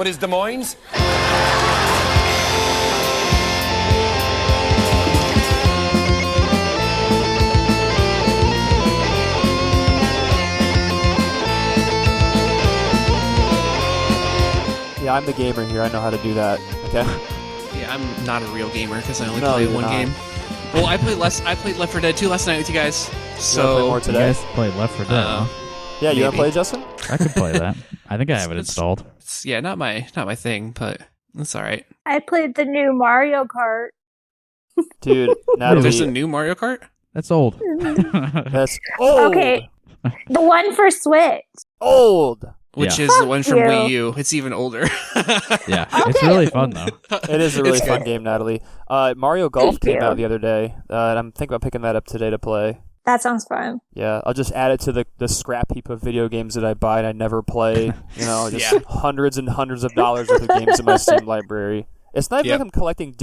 What is Des Moines? Yeah, I'm the gamer here. I know how to do that. Okay. Yeah, I'm not a real gamer because I only play one game. Well, I played Left 4 Dead 2 last night with you guys. So you wanna play more today? You guys played Left 4 Dead, huh? Yeah, you want maybe. to play, Justin? I could play that. I think I have it installed. It's not my thing, but it's all right. I played the new Mario Kart. Dude, Natalie. There's a new Mario Kart? That's old. That's old. Okay, the one for Switch. Old. Which Yeah. is the one from you. Wii U. It's even older. Yeah, it's really fun, though. It is a really It's fun good. game, Natalie. Mario Golf Thank came you. out the other day, and I'm thinking about picking that up today to play. That sounds fun. Yeah, I'll just add it to the scrap heap of video games that I buy and I never play. You know, just Yeah. hundreds and hundreds of dollars worth of games in my Steam library. It's not even Yep. like I'm collecting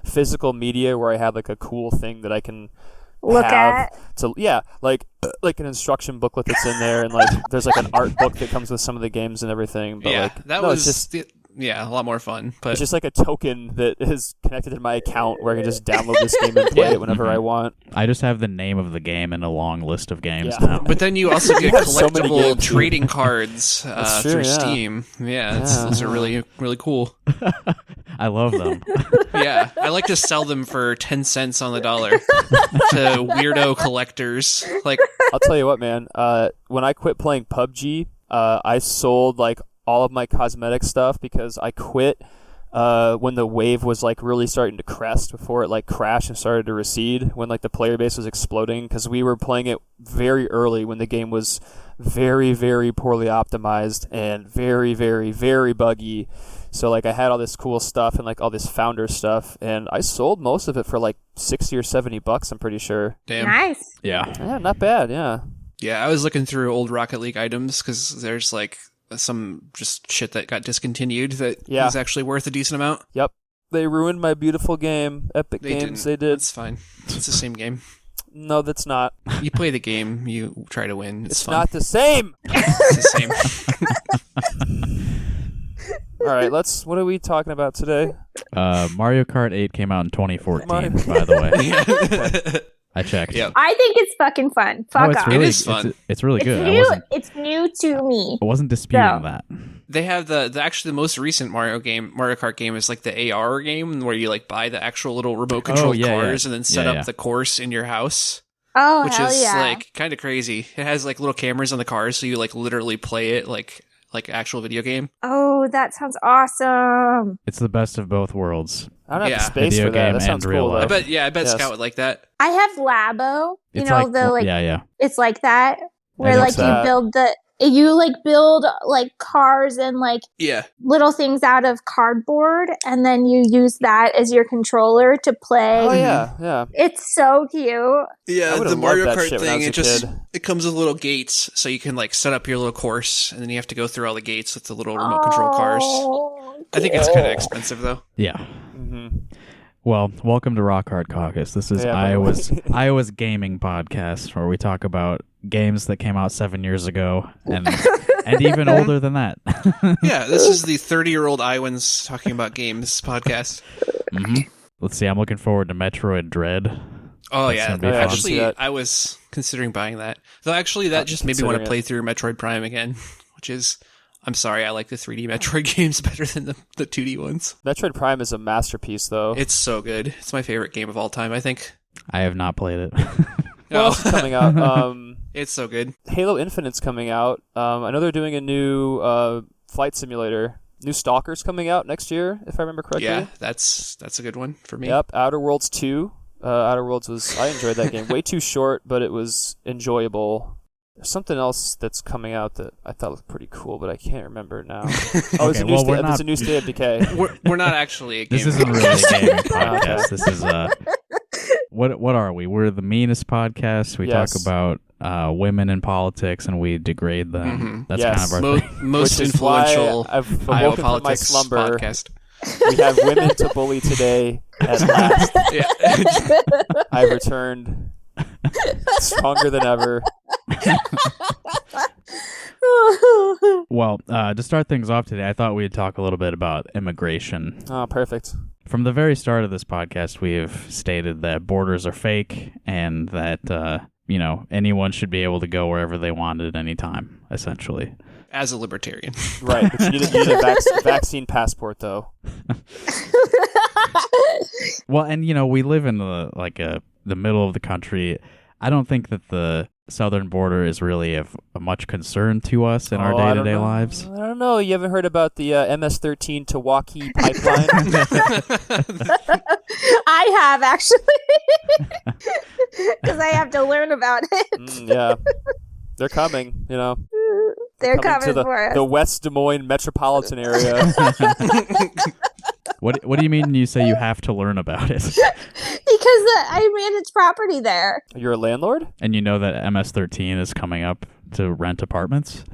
physical media where I have like a cool thing that I can Look have at. to like an instruction booklet that's in there, and like there's like an art book that comes with some of the games and everything. But yeah, like that no, was it's just a lot more fun. But it's just like a token that is connected to my account where I can just download this game and play it whenever I want. I just have the name of the game and a long list of games Yeah. now. But then you also get have so many collectible games, dude. trading cards That's true, through yeah. Steam. Yeah, Yeah. those are really, really cool. I love them. Yeah, I like to sell them for 10 cents on the dollar to weirdo collectors. Like, I'll tell you what, man. When I quit playing PUBG, I sold like all of my cosmetic stuff because I quit when the wave was like really starting to crest before it like crashed and started to recede, when like the player base was exploding, because we were playing it very early when the game was very, very poorly optimized and very, very, very buggy. So like I had all this cool stuff and like all this founder stuff, and I sold most of it for like $60 or $70, I'm pretty sure. damn. Nice. Yeah. Yeah, not bad, yeah. Yeah, I was looking through old Rocket League items because there's like some just shit that got discontinued that Yeah. is actually worth a decent amount. Yep. They ruined my beautiful game. Epic Games, they did. It's fine. It's the same game. No, that's not. You play the game, you try to win. It's fun. not the same. It's the same. All right, what are we talking about today? Mario Kart 8 came out in 2014, Mario- by the way. I checked. Yep. I think it's fucking fun. Fuck it's off. really, It is fun. It's really It's good. new. It's new to me. I wasn't disputing So. that. They have the most recent Mario Kart game is like the AR game where you like buy the actual little remote controlled yeah, cars yeah. and then set Yeah, up yeah. the course in your house. Oh, Which hell is yeah. like kind of crazy. It has like little cameras on the cars, so you like literally play it like actual video game. Oh, that sounds awesome. It's the best of both worlds. I don't have Yeah. the space Video for that. game That sounds and real cool, though. life. I bet Yes. Scout would like that. I have Labo. You It's know, the like yeah. it's like that where know like what's you that. build like cars and like Yeah. little things out of cardboard, and then you use that as your controller to play. Oh, yeah. It's so cute. I Yeah, would've the Mario loved that Kart shit when I thing, was a kid. it comes with little gates, so you can like set up your little course, and then you have to go through all the gates with the little remote control cars. Oh, I think it's kind of expensive though. Yeah. hmm Well, welcome to Rock Hard Caucus. This is Yeah, Iowa's gaming podcast where we talk about games that came out 7 years ago and even older than that. Yeah, this is the 30-year-old Iowans talking about games podcast. Mhm. Let's see. I'm looking forward to Metroid Dread. Oh That's yeah, gonna be fun. actually, Yeah. I was considering buying that. Though actually, that just made me want to play through Metroid Prime again, which is, I'm sorry, I like the 3D Metroid games better than the 2D ones. Metroid Prime is a masterpiece, though. It's so good. It's my favorite game of all time, I think. I have not played it. What else is coming out? It's so good. Halo Infinite's coming out. I know they're doing a new flight simulator. New Stalker's coming out next year, if I remember correctly. Yeah, that's a good one for me. Yep. Outer Worlds 2. Outer Worlds I enjoyed that game. Way too short, but it was enjoyable. There's something else that's coming out that I thought was pretty cool, but I can't remember now. Oh, it's Okay, a new State of Decay. We're not actually a game. This isn't really a gaming Okay. podcast. This is what are we? We're the meanest podcast. We Yes. talk about women in politics and we degrade them. Mhm. That's Yes. kind of our thing. Most Which is why influential I've Iowa awoken from my politics slumber. podcast. We have women to bully today at last. Yeah. I've returned stronger than ever. Well, to start things off today, I thought we'd talk a little bit about immigration. Oh, perfect. From the very start of this podcast, we have stated that borders are fake and that, anyone should be able to go wherever they want at any time, essentially. As a libertarian. Right, but you need a vaccine passport, though. Well, and, we live in the middle of the country. I don't think that the southern border is really of much concern to us in our day-to-day lives. I don't know. You haven't heard about the MS-13 to Waukee pipeline? I have, actually. Because I have to learn about it. Yeah. They're coming, They're coming to for us. the West Des Moines metropolitan area. What do you mean you say you have to learn about it? Because I manage property there. You're a landlord? And you know that MS-13 is coming up to rent apartments?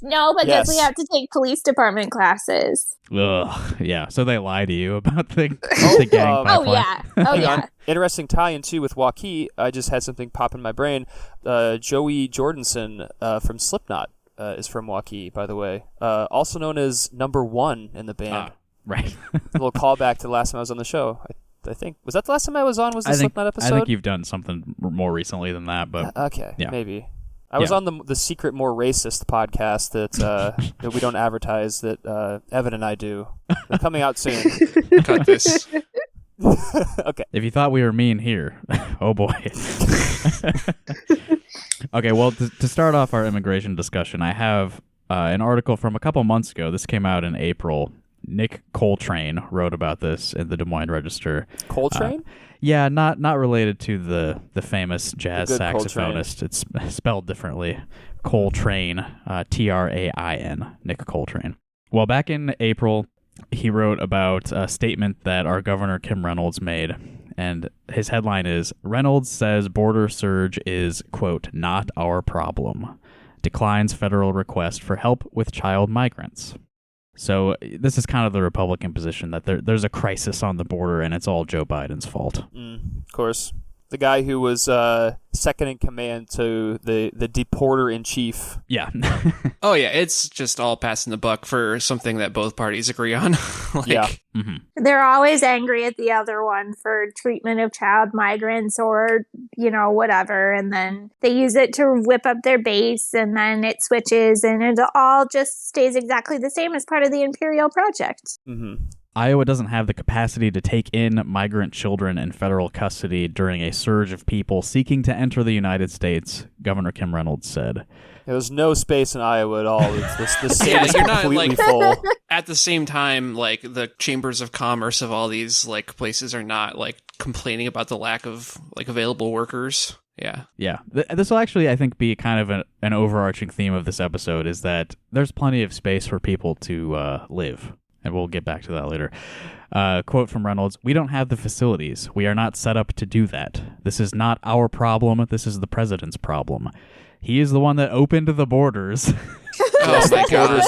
No, because Yes. we have to take police department classes. Ugh, yeah. So they lie to you about the gang Oh, Oh, pipeline. yeah. Oh, Hang yeah. on. Interesting tie-in, too, with Waukee. I just had something pop in my brain. Joey Jordanson from Slipknot is from Waukee, by the way. Also known as number one in the band. Right. A little callback to the last time I was on the show. I think. Was that the last time I was on? Was the Slipknot episode? I think you've done something more recently than that, but Okay, yeah. maybe. I was on the secret, more racist podcast that we don't advertise that Evan and I do. They're coming out soon. Cut this. Okay. if you thought we were mean here, oh boy. Okay, well, to start off our immigration discussion, I have an article from a couple months ago. This came out in April. Nick Coltrane wrote about this in the Des Moines Register. Coltrane? Yeah, not related to the famous jazz The good saxophonist. It's spelled differently. Coltrane, Train, Nick Coltrane. Well, back in April, he wrote about a statement that our Governor Kim Reynolds made, and his headline is, Reynolds says border surge is, quote, not our problem. Declines federal request for help with child migrants. So this is kind of the Republican position that there's a crisis on the border and it's all Joe Biden's fault. Of course. The guy who was second in command to the deporter-in-chief. Yeah. Oh, yeah, it's just all passing the buck for something that both parties agree on. Yeah. Mm-hmm. They're always angry at the other one for treatment of child migrants or, whatever. And then they use it to whip up their base and then it switches and it all just stays exactly the same as part of the Imperial Project. Mm-hmm. Iowa doesn't have the capacity to take in migrant children in federal custody during a surge of people seeking to enter the United States, Governor Kim Reynolds said. There's no space in Iowa at all. The state Yeah, is you're not, completely like- full. At the same time, the chambers of commerce of all these places are not complaining about the lack of available workers. Yeah. Yeah. This will actually, I think, be kind of an overarching theme of this episode is that there's plenty of space for people to live. And we'll get back to that later. Quote from Reynolds, "We don't have the facilities. We are not set up to do that. This is not our problem. This is the president's problem. He is the one that opened the borders." Oh my god.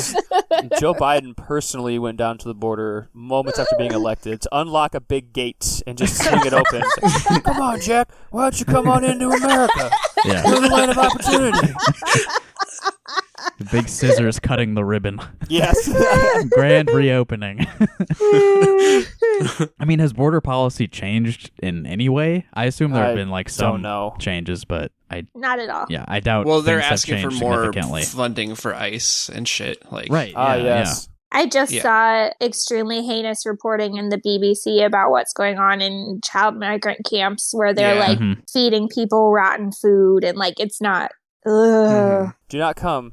Joe Biden personally went down to the border moments after being elected to unlock a big gate and just swing it open. It's like, come on, Jack. Why don't you come on into America? Yeah. We're the land of opportunity. The big scissors cutting the ribbon. Yes. Grand reopening. I mean, has border policy changed in any way? I assume there have been some changes, but Not at all. yeah, I doubt. Well, they're things have asking for changed more significantly. funding for ICE and shit. Right. Ah, Yeah, yes. I just Yeah. saw extremely heinous reporting in the BBC about what's going on in child migrant camps where they're Yeah. Mhm. feeding people rotten food and it's not. Ugh. Mhm. Do not come.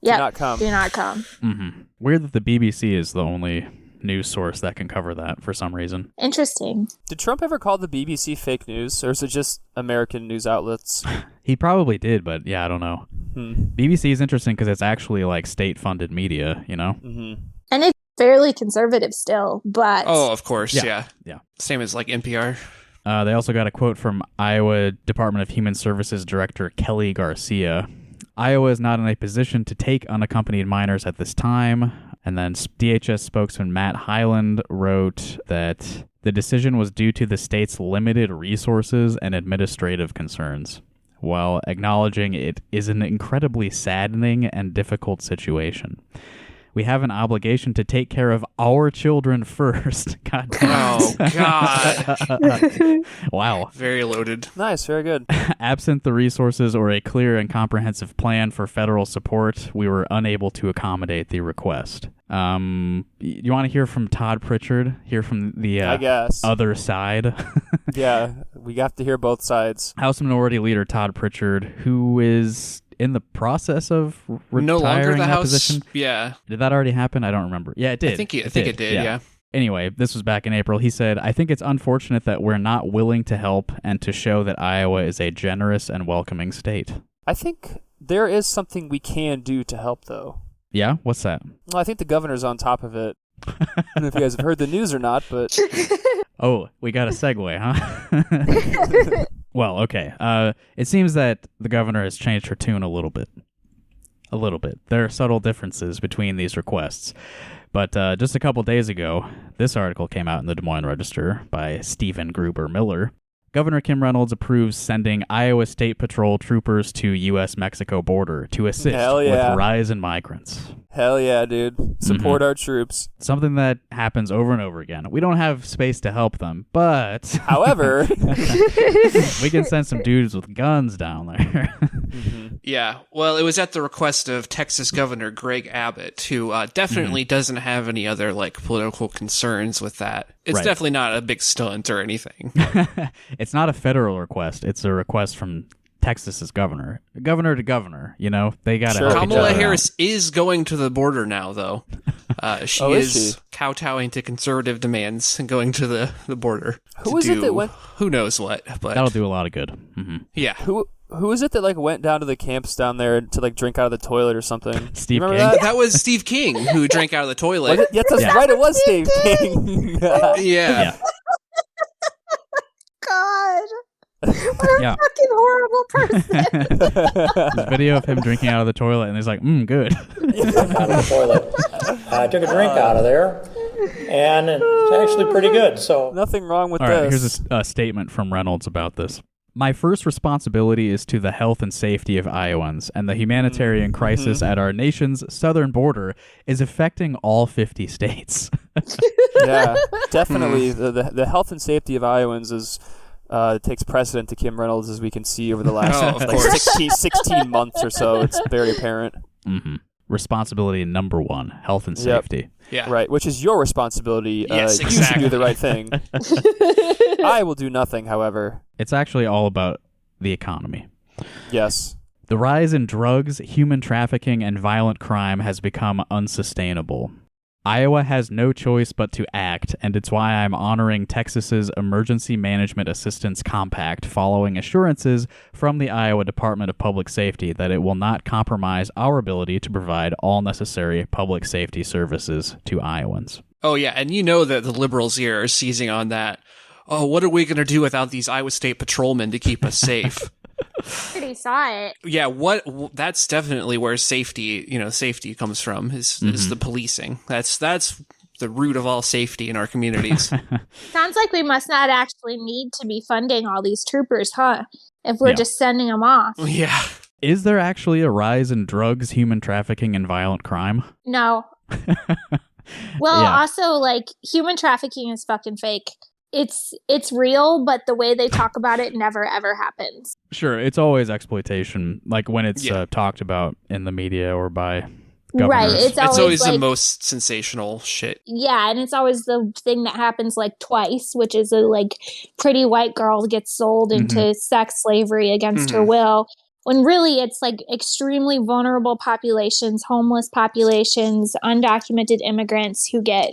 Yep. Do not come. Do not come. Mm-hmm. Weird that the BBC is the only news source that can cover that for some reason. Interesting. Did Trump ever call the BBC fake news, or is it just American news outlets? He probably did, but yeah, I don't know. BBC is interesting because it's actually state-funded media, Mm-hmm. And it's fairly conservative still, but Oh, of course. Yeah. Yeah. Same as NPR. They also got a quote from Iowa Department of Human Services Director Kelly Garcia. "Iowa is not in a position to take unaccompanied minors at this time." And then DHS spokesman Matt Hyland wrote that the decision was due to the state's limited resources and administrative concerns, while acknowledging it is an incredibly saddening and difficult situation. We have an obligation to take care of our children first. God damn. Oh, God. Wow. Very loaded. Nice, very good. Absent the resources or a clear and comprehensive plan for federal support, we were unable to accommodate the request. You want to hear from Todd Pritchard? Hear from the I guess. other side? Yeah, we have to hear both sides. House Minority Leader Todd Pritchard, who is in the process of retiring No longer the that House. position. Yeah. Did that already happen? I don't remember. Yeah, it did. I think it did, yeah. Anyway, this was back in April. He said, I think it's unfortunate that we're not willing to help and to show that Iowa is a generous and welcoming state. I think there is something we can do to help, though. Yeah? What's that? Well, I think the governor's on top of it. I don't know if you guys have heard the news or not, but... Oh, we got a segue, huh? Well, okay. It seems that the governor has changed her tune a little bit. A little bit. There are subtle differences between these requests. But just a couple days ago, this article came out in the Des Moines Register by Stephen Gruber Miller. Governor Kim Reynolds approves sending Iowa State Patrol troopers to U.S.-Mexico border to assist with rise in migrants. Hell yeah, dude. Support our troops. Something that happens over and over again. We don't have space to help them, but... However... we can send some dudes with guns down there. Yeah, well, it was at the request of Texas Governor Greg Abbott, who definitely doesn't have any other political concerns with that. It's definitely not a big stunt or anything. It's not a federal request. It's a request from Texas's governor to governor. You know, they got to help each other Kamala out. Harris is going to the border now, though. She is kowtowing to conservative demands and going to the border. Who is it that went? Who knows what? But that'll do a lot of good. Mm-hmm. Yeah. Who is it that went down to the camps down there to drink out of the toilet or something? Steve King. That was Steve King who drank out of the toilet. Yes, that's right. It was Steve King. Yeah. God. What a fucking horrible person. There's a video of him drinking out of the toilet, and he's like, good. Out of the toilet. I took a drink out of there, and it's actually pretty good. So nothing wrong with All this. right, here's a statement from Reynolds about this. My first responsibility is to the health and safety of Iowans, and the humanitarian crisis at our nation's southern border is affecting all 50 states. Yeah, definitely. The health and safety of Iowans is takes precedent to Kim Reynolds, as we can see over the last 16 months or so. It's very apparent. Mm-hmm. Responsibility number one, health and safety. Yeah. Right, which is your responsibility. Yes, You exactly. should do the right thing. I will do nothing, however. It's actually all about the economy. Yes. The rise in drugs, human trafficking, and violent crime has become unsustainable. Iowa has no choice but to act, and it's why I'm honoring Texas's Emergency Management Assistance Compact following assurances from the Iowa Department of Public Safety that it will not compromise our ability to provide all necessary public safety services to Iowans. Oh, yeah, and you know that the liberals here are seizing on that. Oh, what are we going to do without these Iowa State patrolmen to keep us safe? Already saw it. Yeah, that's definitely where safety comes from is the policing. That's the root of all safety in our communities. Sounds like we must not actually need to be funding all these troopers, huh? If we're just sending them off. Yeah. Is there actually a rise in drugs, human trafficking, and violent crime? No. Well, also, human trafficking is fucking fake. It's real, but the way they talk about it never ever happens. Sure, it's always exploitation, when it's talked about in the media or by governors. Right, it's always the most sensational shit. Yeah, and it's always the thing that happens twice, which is a pretty white girl gets sold into sex slavery against her will. When really it's extremely vulnerable populations, homeless populations, undocumented immigrants who get,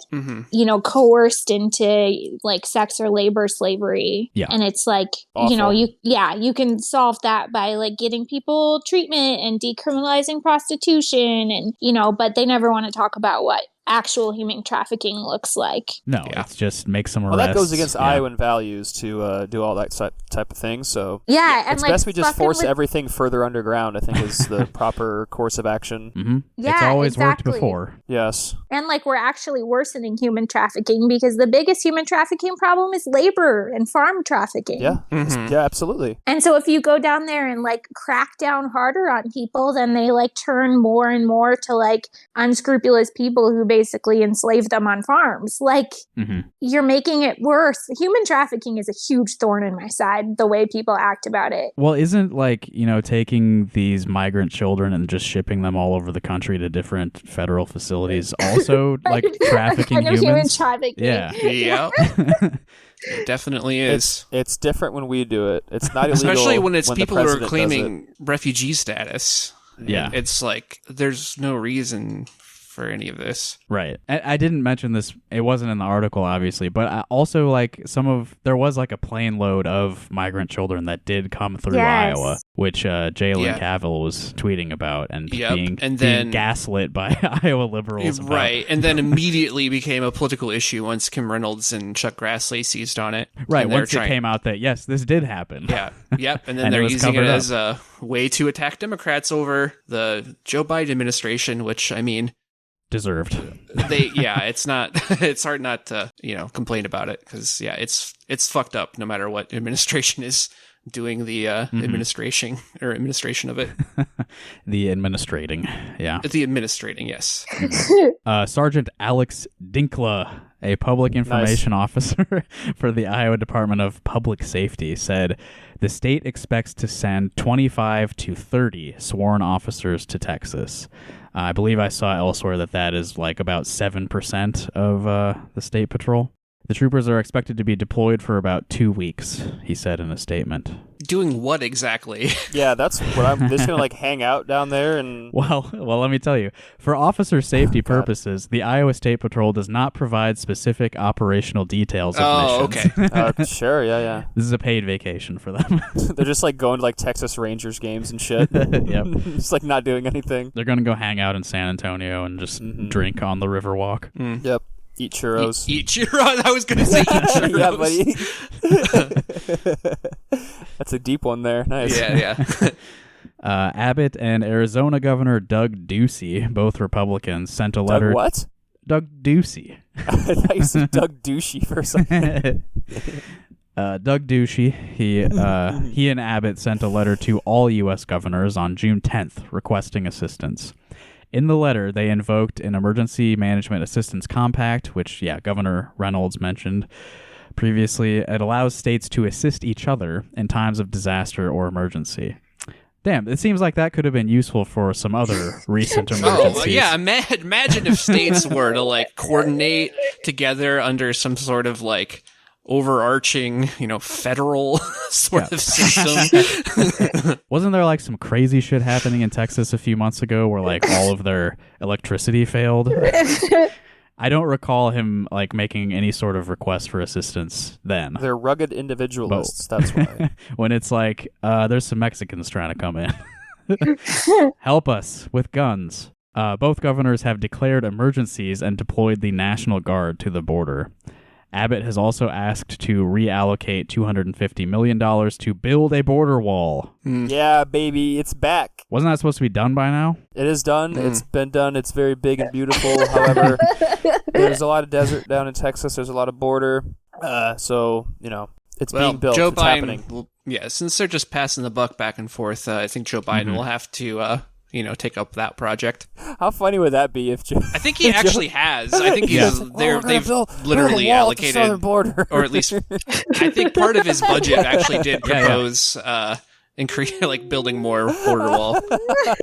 coerced into sex or labor slavery. Yeah. And it's awful. you can solve that by getting people treatment and decriminalizing prostitution and, but they never want to talk about what actual human trafficking looks like. No, Yeah. it's just make some Well, arrests. that goes against yeah. Iowan values to do all that type of thing. So Yeah, and it's like best we just fucking force with- everything further underground. I think is the proper course of action. Mm-hmm. Yeah, it's always exactly. worked before. Yes. And like we're actually worsening human trafficking because the biggest human trafficking problem is labor and farm trafficking. Yeah. Mhm. Yeah. Absolutely. And so if you go down there and like crack down harder on people, then they like turn more and more to like unscrupulous people who basically enslave them on farms. Like Mm-hmm. you're making it worse. Human trafficking is a huge thorn in my side, the way people act about it. Well, isn't like, taking these migrant children and just shipping them all over the country to different federal facilities also like trafficking kind of humans? human trafficking. Yeah. Yeah, it definitely is. It's different when we do it. It's not illegal, Especially when it's the people who are president does claiming refugee status. Yeah. It's like there's no reason for any of this. Right. I didn't mention this. It wasn't in the article, obviously, but I also like there was like a plane load of migrant children that did come through Yes. Iowa, which Jalen Yeah. Cavill was tweeting about and Yep, being and then- gaslit by Iowa liberals. about. Right, and then immediately became a political issue once Kim Reynolds and Chuck Grassley seized on it. Right. And they're Once it came out that, yes, this did happen. Yeah, yep, and then And it they're was using it covered up. as a way to attack Democrats over the Joe Biden administration, which, I mean, Deserved. it's not, it's hard not to, complain about it, because, yeah, it's fucked up no matter what administration is doing the administration of it. The administrating. Yeah. The administrating, yes. Sergeant Alex Dinkla, a public information officer for the Iowa Department of Public Safety, said the state expects to send 25 to 30 sworn officers to Texas. I believe I saw elsewhere that is like about 7% of the state patrol. The troopers are expected to be deployed for about 2 weeks, he said in a statement. Doing what exactly? Yeah, that's what I'm just gonna like hang out down there and Well, let me tell you. For officer safety purposes, the Iowa State Patrol does not provide specific operational details of Oh, missions. okay. sure, yeah. This is a paid vacation for them. They're just like going to like Texas Rangers games and shit. Yep. Just like not doing anything. They're going to go hang out in San Antonio and just drink on the Riverwalk. Yep. Eat churros. Eat churros. I was going to say eat churros. Yeah, buddy. That's a deep one there. Nice. Yeah. Abbott and Arizona Governor Doug Ducey, both Republicans, sent a letter. Doug what? Doug Ducey. I thought you said Doug Douchey for a second. Doug Ducey, he and Abbott sent a letter to all U.S. governors on June 10th requesting assistance. In the letter, they invoked an Emergency Management Assistance Compact, which, Governor Reynolds mentioned previously. It allows states to assist each other in times of disaster or emergency. Damn, it seems like that could have been useful for some other recent emergencies. Oh, yeah. Imagine if states were to like coordinate together under some sort of like overarching, federal sort of system. Wasn't there like some crazy shit happening in Texas a few months ago where like all of their electricity failed? I don't recall him like making any sort of request for assistance then. They're rugged individualists. That's why. When it's like, there's some Mexicans trying to come in. Help us with guns. Both governors have declared emergencies and deployed the National Guard to the border. Abbott has also asked to reallocate $250 million to build a border wall. Yeah, baby, it's back. Wasn't that supposed to be done by now? It is done. It's been done. It's very big and beautiful. However, there's a lot of desert down in Texas. There's a lot of border. So, it's being built. Joe It's Biden, happening. Since they're just passing the buck back and forth, I think Joe Biden will have to, take up that project. How funny would that be if Joe... I think he actually has. I think they've literally allocated, southern border. or at least, I think part of his budget actually did propose building more border wall.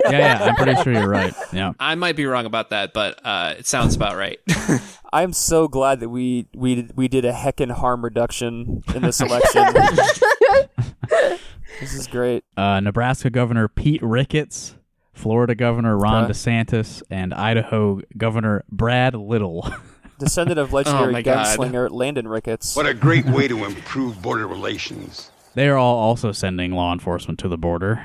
Yeah, I'm pretty sure you're right. Yeah. I might be wrong about that, but it sounds about right. I'm so glad that we did a heckin' harm reduction in this election. This is great. Nebraska Governor Pete Ricketts, Florida Governor Ron DeSantis, and Idaho Governor Brad Little. Descendant of legendary my God. gunslinger Landon Ricketts. What a great way to improve border relations. They are all also sending law enforcement to the border.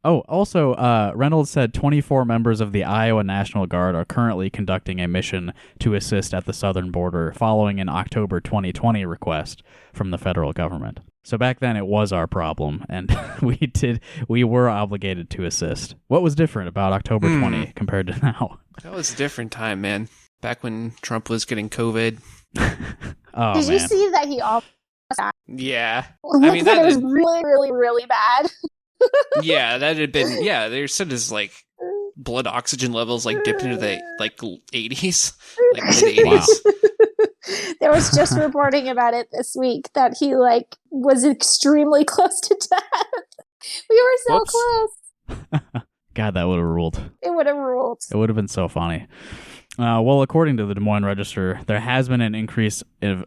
Oh, also, Reynolds said 24 members of the Iowa National Guard are currently conducting a mission to assist at the southern border following an October 2020 request from the federal government. So back then it was our problem, and we were obligated to assist. What was different about October 20 compared to now? That was a different time, man. Back when Trump was getting COVID. Oh, Did man. you see that he almost died? Yeah. I mean, it was really, really, really bad. Yeah, that had been, yeah, they said his, like, blood oxygen levels, like, dipped into the, like, 80s. Like, mid-80s. There was just reporting about it this week that he, like, was extremely close to death. We were so Whoops. close. God, that would have ruled. It would have ruled. It would have been so funny. Well, according to the Des Moines Register, there has been an increase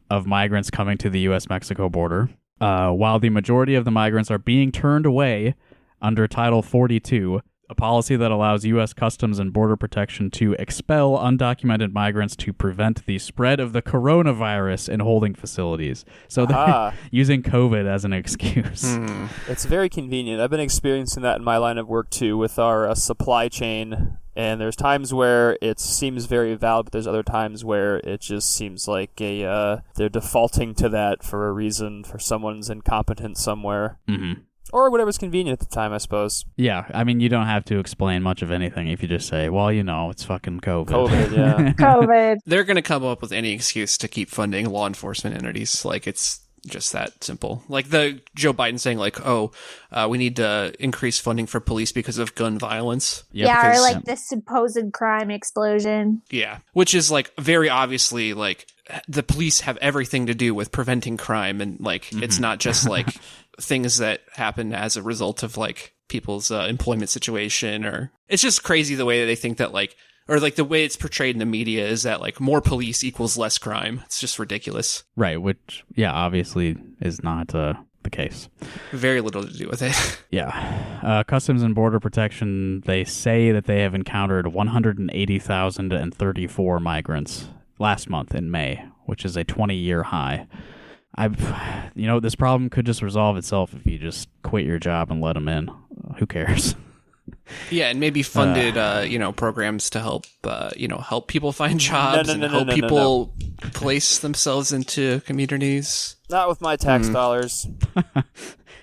of migrants coming to the U.S.-Mexico border. While the majority of the migrants are being turned away under Title 42, a policy that allows U.S. Customs and Border Protection to expel undocumented migrants to prevent the spread of the coronavirus in holding facilities. So they're using COVID as an excuse. It's very convenient. I've been experiencing that in my line of work too with our supply chain. And there's times where it seems very valid, but there's other times where it just seems like they're defaulting to that for a reason, for someone's incompetent somewhere. Mm-hmm. Or whatever's convenient at the time, I suppose. Yeah, I mean, you don't have to explain much of anything if you just say, well, you know, it's fucking COVID. COVID, yeah. COVID. They're going to come up with any excuse to keep funding law enforcement entities. Like, it's just that simple. Like the Joe Biden saying, like, we need to increase funding for police because of gun violence. Yeah, or like the supposed crime explosion. Yeah, which is like very obviously like the police have everything to do with preventing crime, and like it's not just like things that happen as a result of like people's employment situation, or it's just crazy the way that they think that like, or like the way it's portrayed in the media is that like more police equals less crime. It's just ridiculous. Right, which, yeah, obviously is not the case. Very little to do with it. Yeah. Customs and Border Protection, they say that they have encountered 180,034 migrants last month in May, which is a 20-year high. This problem could just resolve itself if you just quit your job and let them in. Who cares? Yeah, and maybe funded, programs to help, help people find jobs and help people place themselves into communities. Not with my tax dollars.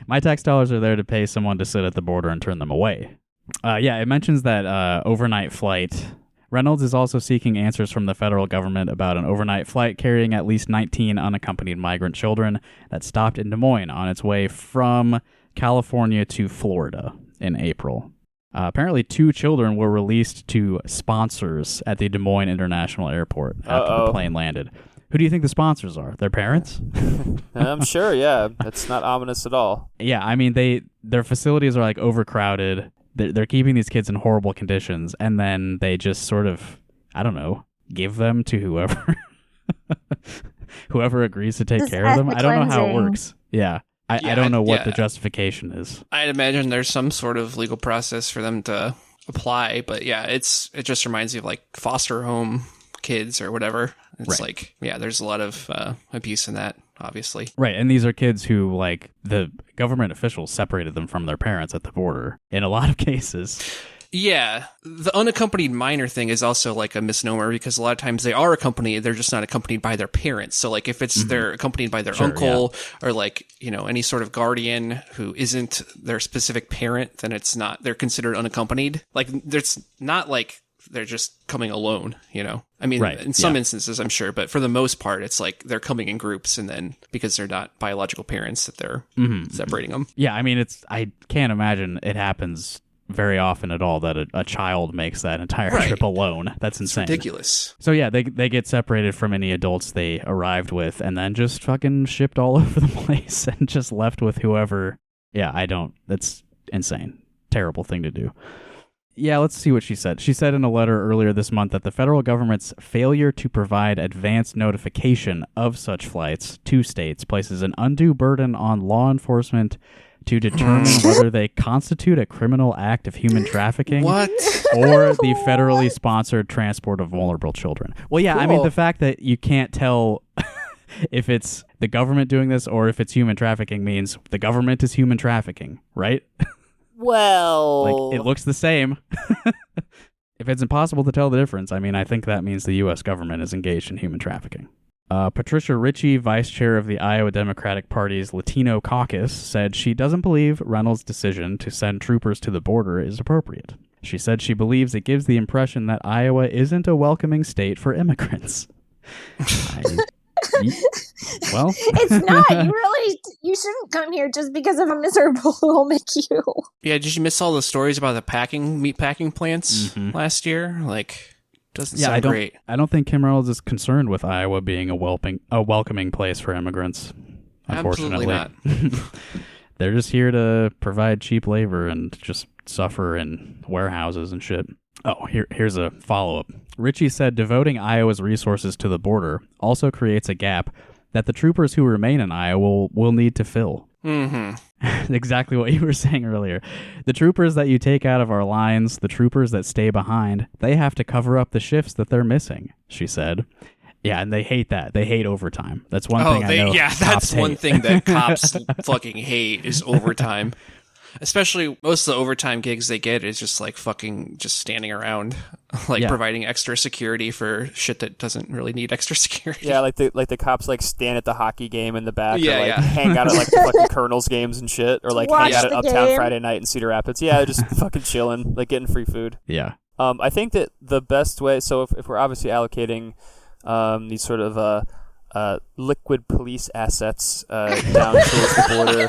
My tax dollars are there to pay someone to sit at the border and turn them away. It mentions that overnight flight. Reynolds is also seeking answers from the federal government about an overnight flight carrying at least 19 unaccompanied migrant children that stopped in Des Moines on its way from California to Florida in April. Apparently, 2 children were released to sponsors at the Des Moines International Airport after the plane landed. Who do you think the sponsors are? Their parents? I'm sure, yeah. That's not ominous at all. Yeah, I mean, their facilities are like overcrowded. They're keeping these kids in horrible conditions, and then they just sort of, I don't know, give them to whoever agrees to take care of them. I don't know how it works. Yeah. I don't know what the justification is. I'd imagine there's some sort of legal process for them to apply, but yeah, it just reminds me of like foster home kids or whatever. It's like, yeah, there's a lot of abuse in that, obviously. Right, and these are kids who, like, the government officials separated them from their parents at the border in a lot of cases. Yeah, the unaccompanied minor thing is also like a misnomer because a lot of times they are accompanied, they're just not accompanied by their parents. So like if they're accompanied by their uncle or like, any sort of guardian who isn't their specific parent, then they're considered unaccompanied. Like there's not like they're just coming alone, I mean, in some instances, I'm sure, but for the most part, it's like they're coming in groups, and then because they're not biological parents, that they're separating them. Yeah, I mean, I can't imagine it happens very often at all that a child makes that entire trip alone. That's insane. It's ridiculous. So yeah, they get separated from any adults they arrived with, and then just fucking shipped all over the place, and just left with whoever. Yeah, that's insane. Terrible thing to do. Yeah, let's see what she said. She said in a letter earlier this month that the federal government's failure to provide advance notification of such flights to states places an undue burden on law enforcement to determine whether they constitute a criminal act of human trafficking or the federally sponsored transport of vulnerable children. Well, yeah, cool. I mean, the fact that you can't tell if it's the government doing this or if it's human trafficking means the government is human trafficking, right? Well, Like, it looks the same. If it's impossible to tell the difference, I mean, I think that means the U.S. government is engaged in human trafficking. Patricia Ritchie, vice chair of the Iowa Democratic Party's Latino Caucus, said she doesn't believe Reynolds' decision to send troopers to the border is appropriate. She said she believes it gives the impression that Iowa isn't a welcoming state for immigrants. Well, It's not. You shouldn't come here just because of a miserable home make you. Yeah, did you miss all the stories about the meat packing plants last year? Like, doesn't sound great. I don't think Kim Reynolds is concerned with Iowa being a welcoming place for immigrants. Unfortunately, absolutely not. They're just here to provide cheap labor and just suffer in warehouses and shit. Oh, here's a follow-up. Ritchie said devoting Iowa's resources to the border also creates a gap that the troopers who remain in Iowa will need to fill. Exactly what you were saying earlier. The troopers that you take out of our lines, the troopers that stay behind, they have to cover up the shifts that they're missing, she said. Yeah, and they hate that. They hate overtime. That's one thing I know. Yeah, that's one thing that cops fucking hate is overtime. Especially most of the overtime gigs they get is just like fucking just standing around, like providing extra security for shit that doesn't really need extra security. Yeah, like the cops like stand at the hockey game in the back, Yeah, or like yeah. hang out at like the fucking Colonels games and shit, or like Watch hang out at the Uptown game. Friday night in Cedar Rapids. Yeah, just fucking chilling, like getting free food. Yeah. I think that the best way, so if we're obviously allocating these sort of liquid police assets down towards the border,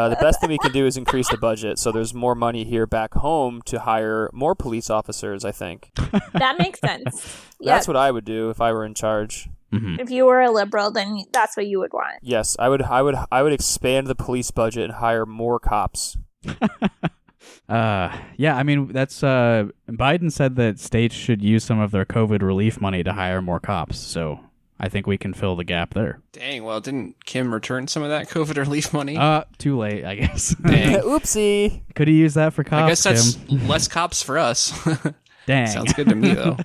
the best thing we can do is increase the budget so there's more money here back home to hire more police officers, I think. That makes sense. That's what I would do if I were in charge. If you were a liberal, then that's what you would want. Yes, I would expand the police budget and hire more cops. Yeah, I mean, that's Biden said that states should use some of their COVID relief money to hire more cops, so I think we can fill the gap there. Dang, well, didn't Kim return some of that COVID relief money? Too late, I guess. Dang. Oopsie. Could have used that for cops, I guess that's Kim. less cops for us. Dang. Sounds good to me, though.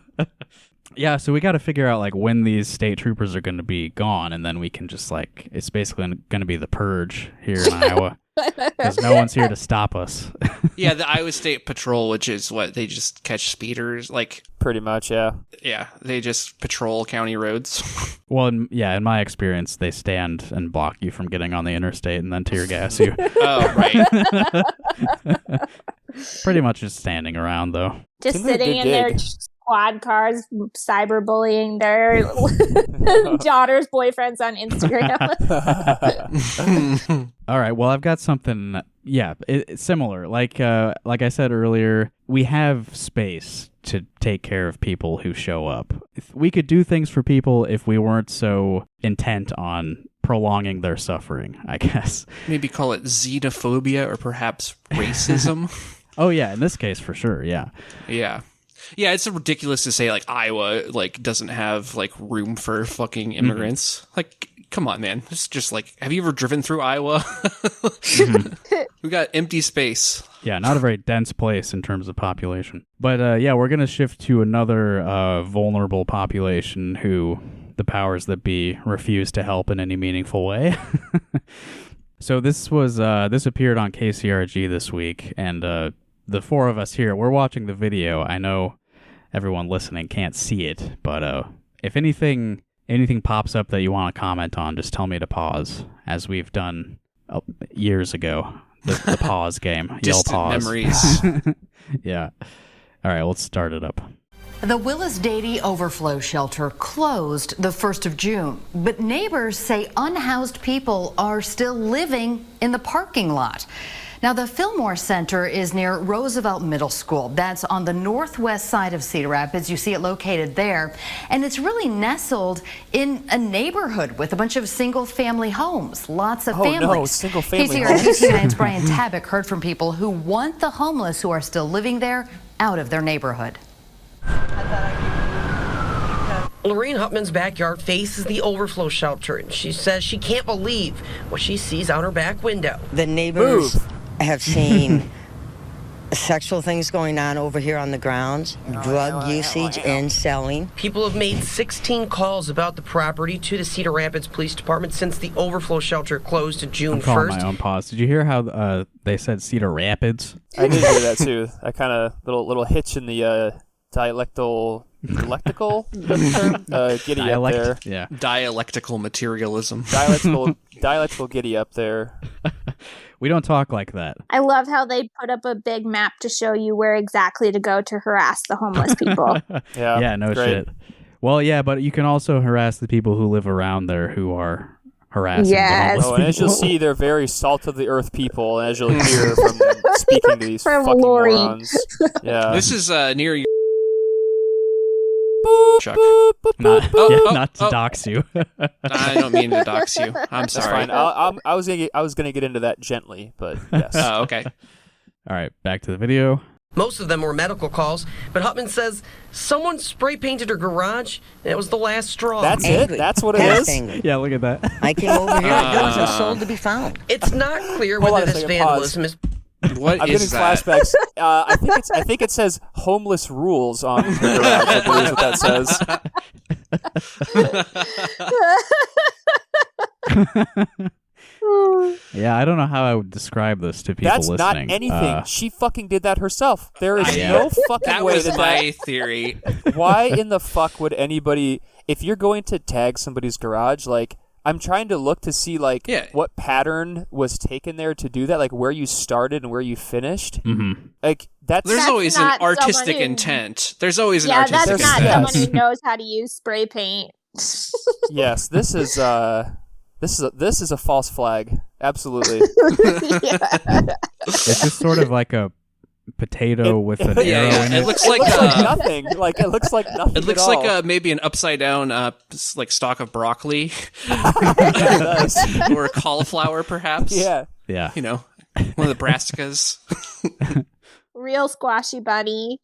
Yeah, so we got to figure out like when these state troopers are going to be gone, and then we can just like, it's basically going to be the purge here in Iowa. Because no one's here to stop us. Yeah, the Iowa State Patrol, which is what, they just catch speeders, like, Pretty much, yeah. yeah, they just patrol county roads. Well, in my experience, they stand and block you from getting on the interstate and then tear gas you. Oh, right. Pretty much just standing around, though. Just Seems like a sitting good in their gig. squad cars, cyberbullying their daughter's boyfriends on Instagram. All right, well, I've got something, it's similar. Like I said earlier, we have space to take care of people who show up. We could do things for people if we weren't so intent on prolonging their suffering, I guess. Maybe call it xenophobia or perhaps racism. Oh, yeah, in this case, for sure, yeah. Yeah. Yeah, it's ridiculous to say, like, Iowa, like, doesn't have, like, room for fucking immigrants. Like, come on, man. It's just, like, have you ever driven through Iowa? We got empty space. Yeah, not a very dense place in terms of population. But, we're going to shift to another vulnerable population who the powers that be refuse to help in any meaningful way. So this appeared on KCRG this week, and the four of us here, we're watching the video. I know everyone listening can't see it, but if anything pops up that you want to comment on, just tell me to pause, as we've done years ago. The pause game. Yell Distant pause. memories. Yeah. All right, let's start it up. The Willis Dady Overflow Shelter closed the 1st of June, but neighbors say unhoused people are still living in the parking lot. Now, the Fillmore Center is near Roosevelt Middle School. That's on the northwest side of Cedar Rapids. You see it located there. And it's really nestled in a neighborhood with a bunch of single-family homes. Lots of families. No, single-family homes. KCRG TV's Brian Tabak heard from people who want the homeless who are still living there out of their neighborhood. Lorraine Hutman's backyard faces the overflow shelter, and she says she can't believe what she sees out her back window. The neighbors have seen sexual things going on over here on the grounds, drug usage and selling. People have made 16 calls about the property to the Cedar Rapids Police Department since the overflow shelter closed June I'm calling 1st. my own pause. Did you hear how they said Cedar Rapids? I did hear that too. I kind of little hitch in the dialectical term, giddy Dialect? up there. Yeah. Dialectical materialism. Dialectical giddy up there. We don't talk like that. I love how they put up a big map to show you where exactly to go to harass the homeless people. Yeah, no great. shit. Well, yeah, but you can also harass the people who live around there who are harassing Yes. the homeless Oh, and as you'll people. see, they're very salt of the earth people, and as you'll hear from speaking to these From fucking Lori. morons. Yeah. This is near your Chuck. Not to dox you. I don't mean to dox you. I'm That's sorry. fine. I was gonna get into that gently, but yes. Oh, okay. All right, back to the video. Most of them were medical calls, but Hutman says someone spray painted her garage, and it was the last straw. That's Angry. it. That's what it Half is. angry. Yeah, look at that. I came over here, there wasn't a soul to be found. It's not clear Hold on whether a this second, vandalism is What I'm is getting that? flashbacks. I think it says homeless rules on the garage. I believe is what that says. Yeah, I don't know how I would describe this to people That's listening. not anything. She fucking did that herself. There is Yeah. no fucking That way was that my theory. Why in the fuck would anybody, if you're going to tag somebody's garage, like, I'm trying to look to see, like, Yeah. what pattern was taken there to do that, like, where you started and where you finished. Mm-hmm. Like, that's There's always an not artistic someone who- intent. There's always an Yeah, that's artistic not intent. someone who knows how to use spray paint. yes, this is a false flag. Absolutely. It's just sort of like a potato with an Yeah, arrow yeah. in It it. looks It like looks like nothing. Like, it looks like nothing. it looks at all. like maybe an upside down like stalk of broccoli It does. or a cauliflower, perhaps. Yeah. Yeah. You know, one of the brassicas. Real squashy bunny.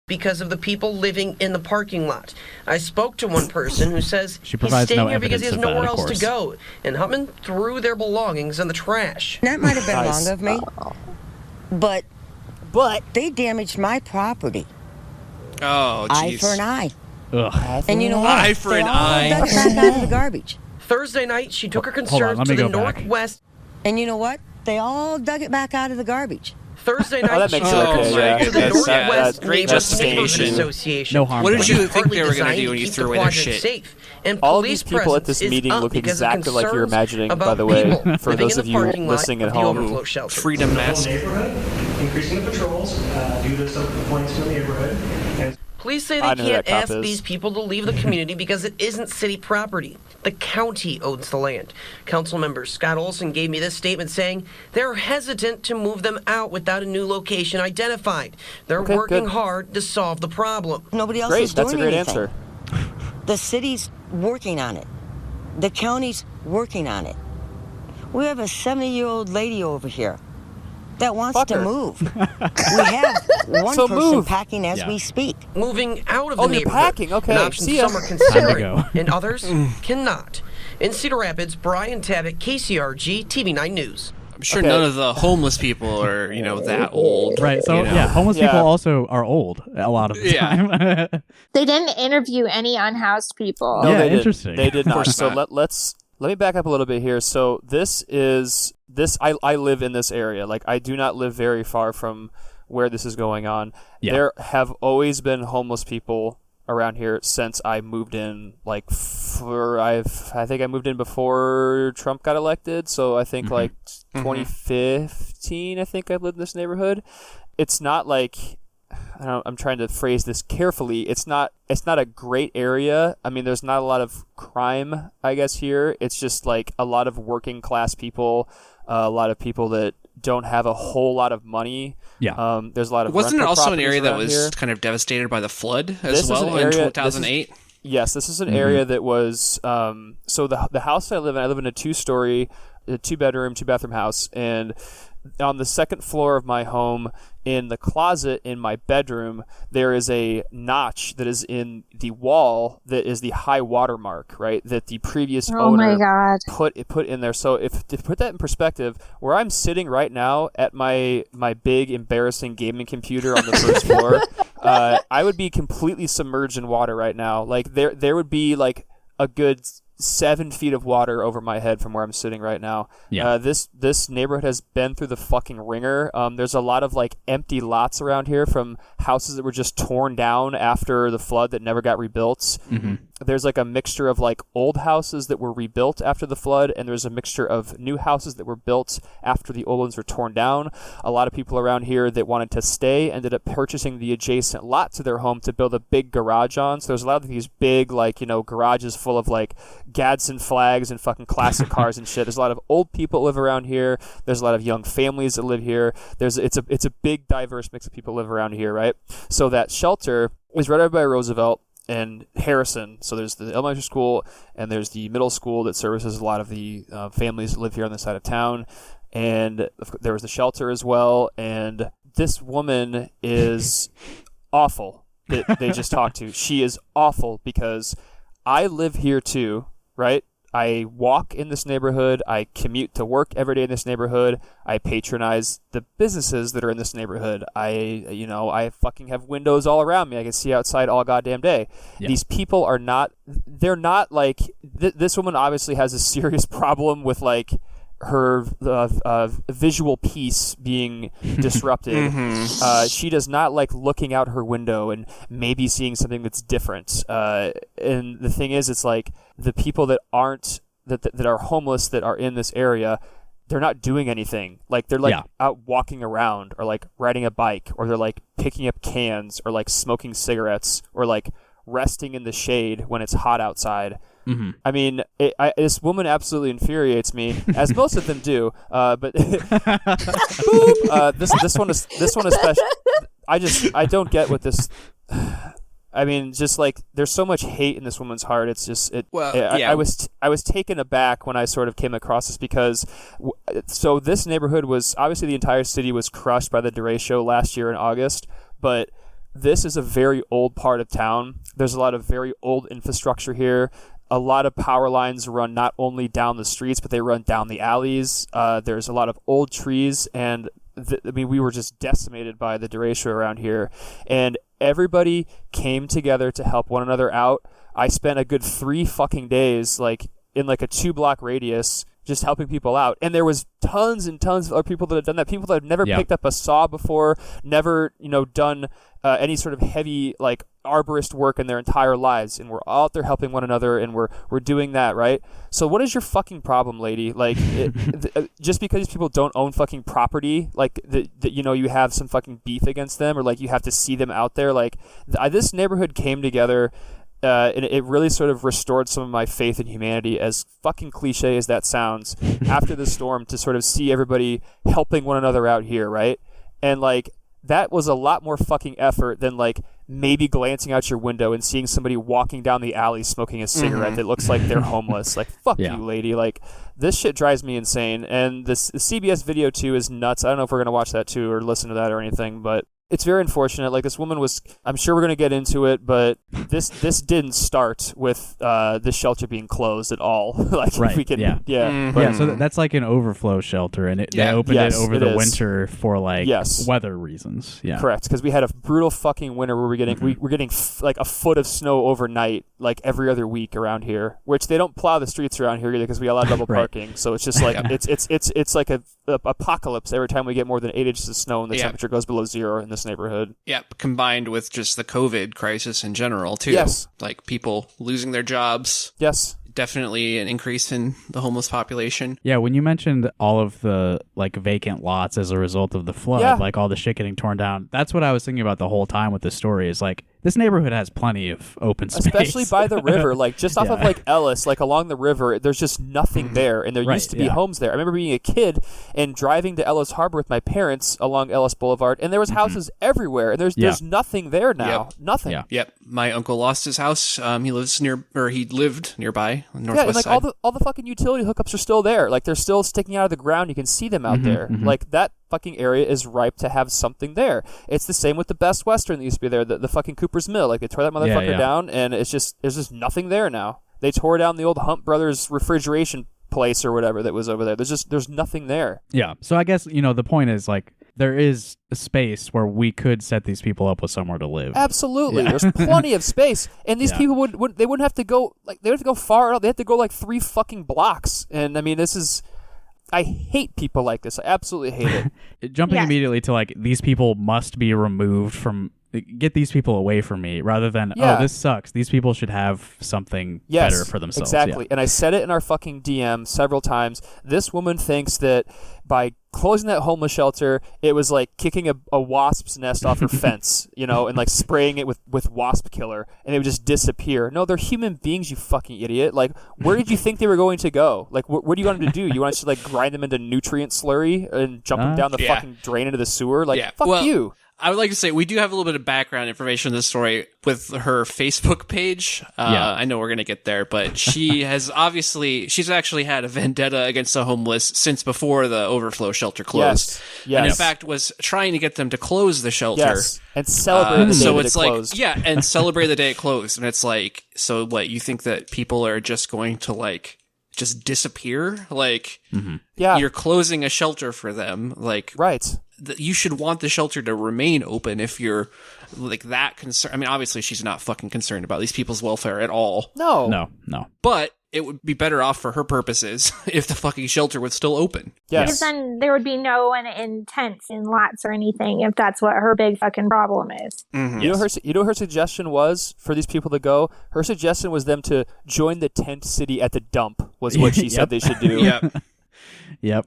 because of the people living in the parking lot. I spoke to one person who says She he's provides staying no here because he has evidence of that, nowhere of else to course. go, and Hutman threw their belongings in the trash. That might have been Nice. wrong of me, but they damaged my property. Oh, Eye jeez. for an eye. Ugh. And you know what? Eye for They an all eye. dug it back out of the garbage. Thursday night, she took her Hold on, concerns let to me the go back. northwest. And you know what? They all dug it back out of the garbage. Thursday night, that she makes took it her okay, concerns yeah. to the That's- Northwest that- great Neighborhood justification. Association. No harm What done. did you think Partly they were going to designed do when you keep threw the away their quadrant shit? safe. And All of police these people at this presence is meeting up look because of exactly like you're concerns imagining, about by the way, people for living those in of the you parking lot listening of at the home. overflow shelter. Freedom mask. Neighborhood, increasing the patrols due to some complaints in the neighborhood. And Police say I they know who can't that cop ask is. these people to leave the community because it isn't city property. The county owns the land. Council member Scott Olson gave me this statement saying they're hesitant to move them out without a new location identified. They're Okay, working good. hard to solve the problem. Nobody else Great. is doing That's a great anything. answer. The city's working on it. The county's working on it. We have a 70-year-old lady over here that wants Fuck to her. move. We have one So person move. packing as Yeah. we speak. Moving out of the Oh, you're neighborhood. packing. Okay, An option see ya. some are Time to considering, go. and others cannot. In Cedar Rapids, Brian Tabbitt, KCRG, TV9 News. I'm sure Okay. none of the homeless people are, that old. Right, so you know? yeah, homeless Yeah. people also are old a lot of the Yeah. time. They didn't interview any unhoused people. No, Yeah, they didn't. interesting. They did not. course So not. let me back up a little bit here. So I live in this area. Like, I do not live very far from where this is going on. Yeah. There have always been homeless people around here since I moved in. Like, I think I moved in before Trump got elected. So I think like 2015. I think I've lived in this neighborhood. It's not like, I'm trying to phrase this carefully. It's not a great area. I mean, there's not a lot of crime, I guess, here. It's just like a lot of working class people, a lot of people that don't have a whole lot of money. Yeah. There's a lot of Wasn't it rental also an properties area that around was here. kind of devastated by the flood This as is well an in area- 2008? Yes, this is an area that was so the house I live in a 2-story, 2-bedroom, 2-bathroom house, and on the second floor of my home in the closet in my bedroom, there is a notch that is in the wall that is the high water mark, right? That the previous owner put in there. So if to put that in perspective, where I'm sitting right now at my big embarrassing gaming computer on the first floor, I would be completely submerged in water right now. Like there would be like a good 7 feet of water over my head from where I'm sitting right now. Yeah. This neighborhood has been through the fucking ringer. There's a lot of like empty lots around here from houses that were just torn down after the flood that never got rebuilt. Mm-hmm. There's like a mixture of like old houses that were rebuilt after the flood, and there's a mixture of new houses that were built after the old ones were torn down. A lot of people around here that wanted to stay ended up purchasing the adjacent lot to their home to build a big garage on. So there's a lot of these big like, garages full of like Gadsden flags and fucking classic cars and shit. There's a lot of old people that live around here. There's a lot of young families that live here. It's a big diverse mix of people live around here, right? So that shelter is right over by Roosevelt and Harrison. So there's the elementary school and there's the middle school that services a lot of the families that live here on this side of town. And there was the shelter as well. And this woman is awful that they just talked to. She is awful because I live here too, right? I walk in this neighborhood. I commute to work every day in this neighborhood. I patronize the businesses that are in this neighborhood. I fucking have windows all around me. I can see outside all goddamn day. Yeah. These people are not, they're not like, this woman obviously has a serious problem with like her visual peace being disrupted. Mm-hmm. She does not like looking out her window and maybe seeing something that's different. And the thing is, it's like the people that aren't that are homeless that are in this area, they're not doing anything. Like they're like out walking around or like riding a bike or they're like picking up cans or like smoking cigarettes or like resting in the shade when it's hot outside. Mm-hmm. I mean, this woman absolutely infuriates me, as most of them do. But this one especially. I don't get what this. I mean, just like there's so much hate in this woman's heart. It's just I was taken aback when I sort of came across this because so this neighborhood was obviously the entire city was crushed by the derecho last year in August, but this is a very old part of town. There's a lot of very old infrastructure here. A lot of power lines run not only down the streets, but they run down the alleys. There's a lot of old trees, and we were just decimated by the derecho around here. And everybody came together to help one another out. I spent a good 3 fucking days, like in like a 2-block radius, just helping people out. And there was tons and tons of other people that had done that. People that had never picked up a saw before, never, done any sort of heavy like arborist work in their entire lives, and we're all out there helping one another, and we're doing that, right? So what is your fucking problem, lady? Like just because these people don't own fucking property, like that you have some fucking beef against them, or like you have to see them out there. Like this neighborhood came together. And it really sort of restored some of my faith in humanity, as fucking cliche as that sounds, after the storm, to sort of see everybody helping one another out here, right? And like that was a lot more fucking effort than like maybe glancing out your window and seeing somebody walking down the alley smoking a cigarette that looks like they're homeless. Like, fuck you, lady. Like, this shit drives me insane. And the CBS video too is nuts. I don't know if we're gonna watch that too or listen to that or anything, but it's very unfortunate. Like, this woman was, I'm sure we're going to get into it, but this didn't start with this shelter being closed at all. Like, right. We can, Mm-hmm. But, so that's like an overflow shelter, and they opened it over the winter for like weather reasons. Yeah, correct. Because we had a brutal fucking winter where we're getting like a foot of snow overnight, like every other week around here. Which they don't plow the streets around here either because we allow double parking. So it's just like it's like a apocalypse every time we get more than 8 inches of snow and the temperature goes below 0 in this neighborhood. Yeah, combined with just the COVID crisis in general too. Yes. Like people losing their jobs. Yes. Definitely an increase in the homeless population. Yeah, when you mentioned all of the like vacant lots as a result of the flood, like all the shit getting torn down, that's what I was thinking about the whole time with this story. Is like this neighborhood has plenty of open space, especially by the river. Like just off of like Ellis, like along the river, there's just nothing there, and there used to be homes there. I remember being a kid and driving to Ellis Harbor with my parents along Ellis Boulevard, and there was houses everywhere, and there's nothing there now. Nothing. Yep. My uncle lost his house. He lived nearby. Yeah, and like all the fucking utility hookups are still there. Like they're still sticking out of the ground. You can see them out there. Like that fucking area is ripe to have something there. It's the same with the Best Western that used to be there, the fucking Cooper's Mill. Like, they tore that motherfucker down, and there's just nothing there now. They tore down the old Hunt Brothers refrigeration place or whatever that was over there. There's nothing there. Yeah. So I guess, the point is, like, there is a space where we could set these people up with somewhere to live. Absolutely. Yeah. There's plenty of space. And these people wouldn't have to go, like, they would have to go far out. They have to go like 3 fucking blocks. And I mean, I hate people like this. I absolutely hate it. Jumping immediately to, like, these people must be removed from, get these people away from me, rather than, oh, this sucks. These people should have something better for themselves. Exactly. Yeah. And I said it in our fucking DM several times. This woman thinks that by closing that homeless shelter, it was like kicking a wasp's nest off her fence, and like spraying it with wasp killer, and it would just disappear. No, they're human beings, you fucking idiot. Like, where did you think they were going to go? Like, what do you want them to do? You want us to, like, grind them into nutrient slurry and jump them down the fucking drain into the sewer? Like, fuck you. I would like to say we do have a little bit of background information in this story with her Facebook page. I know we're going to get there, but she's actually had a vendetta against the homeless since before the overflow shelter closed. Yes. And in fact was trying to get them to close the shelter. Yes. And celebrate the day so that it's it like, closed. Yeah, and celebrate the day it closed. And it's like, so what, you think that people are just going to, like, just disappear? Like, you're closing a shelter for them. Like, right. You should want the shelter to remain open if you're, like, that concerned. I mean, obviously she's not fucking concerned about these people's welfare at all. No. But it would be better off for her purposes if the fucking shelter was still open. Yes. Because then there would be no one in tents in lots or anything if that's what her big fucking problem is. Mm-hmm. You know what her suggestion was for these people to go? Her suggestion was them to join the tent city at the dump, was what she said they should do. Yep.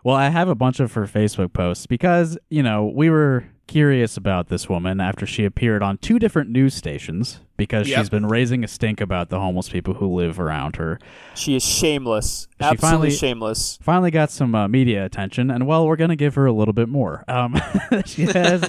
Well, I have a bunch of her Facebook posts because, we were curious about this woman after she appeared on 2 different news stations because she's been raising a stink about the homeless people who live around her. She is shameless. Absolutely shameless. Finally got some media attention, and, well, we're going to give her a little bit more. She has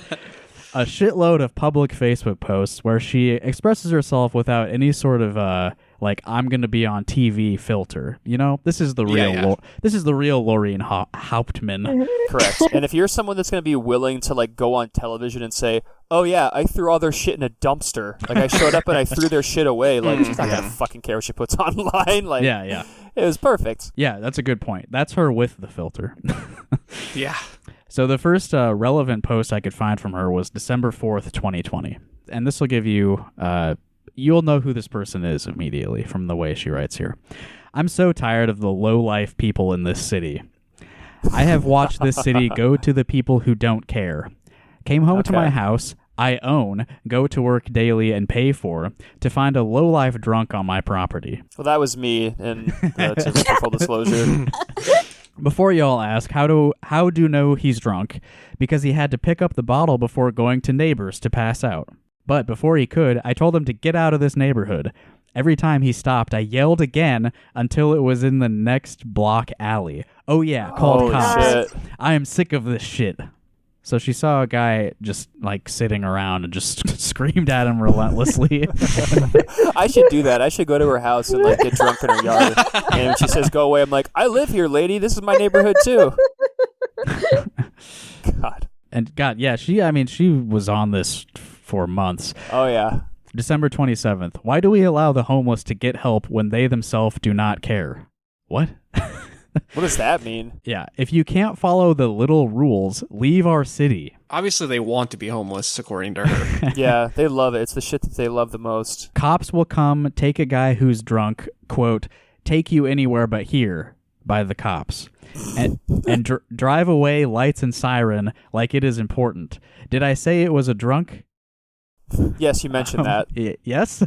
a shitload of public Facebook posts where she expresses herself without any sort of like, I'm going to be on TV filter. This is the real this is the real Laureen Hauptman. Correct. And if you're someone that's going to be willing to, like, go on television and say, oh yeah, I threw all their shit in a dumpster. Like, I showed up and I threw their shit away. Like, she's not going to fucking care what she puts online. Like, yeah. It was perfect. Yeah, that's a good point. That's her with the filter. Yeah. So the first relevant post I could find from her was December 4th, 2020. And this will give you... you'll know who this person is immediately from the way she writes here. I'm so tired of the low-life people in this city. I have watched this city go to the people who don't care. Came home to my house, I own, go to work daily and pay for, to find a low-life drunk on my property. Well, that was me, and to full disclosure. Before y'all ask, how do know he's drunk? Because he had to pick up the bottle before going to neighbors to pass out. But before he could, I told him to get out of this neighborhood. Every time he stopped, I yelled again until it was in the next block alley. Oh yeah, called cops. Shit. I am sick of this shit. So she saw a guy just, like, sitting around and just screamed at him relentlessly. I should do that. I should go to her house and, like, get drunk in her yard. And when she says, go away, I'm like, I live here, lady. This is my neighborhood, too. God. And God, yeah, she was on this for months. Oh, yeah. December 27th. Why do we allow the homeless to get help when they themselves do not care? What? What does that mean? Yeah, if you can't follow the little rules, leave our city. Obviously, they want to be homeless, according to her. Yeah, they love it. It's the shit that they love the most. Cops will come, take a guy who's drunk, quote, take you anywhere but here, by the cops, and drive away lights and siren like it is important. Did I say it was a drunk? Yes, you mentioned that. Yes.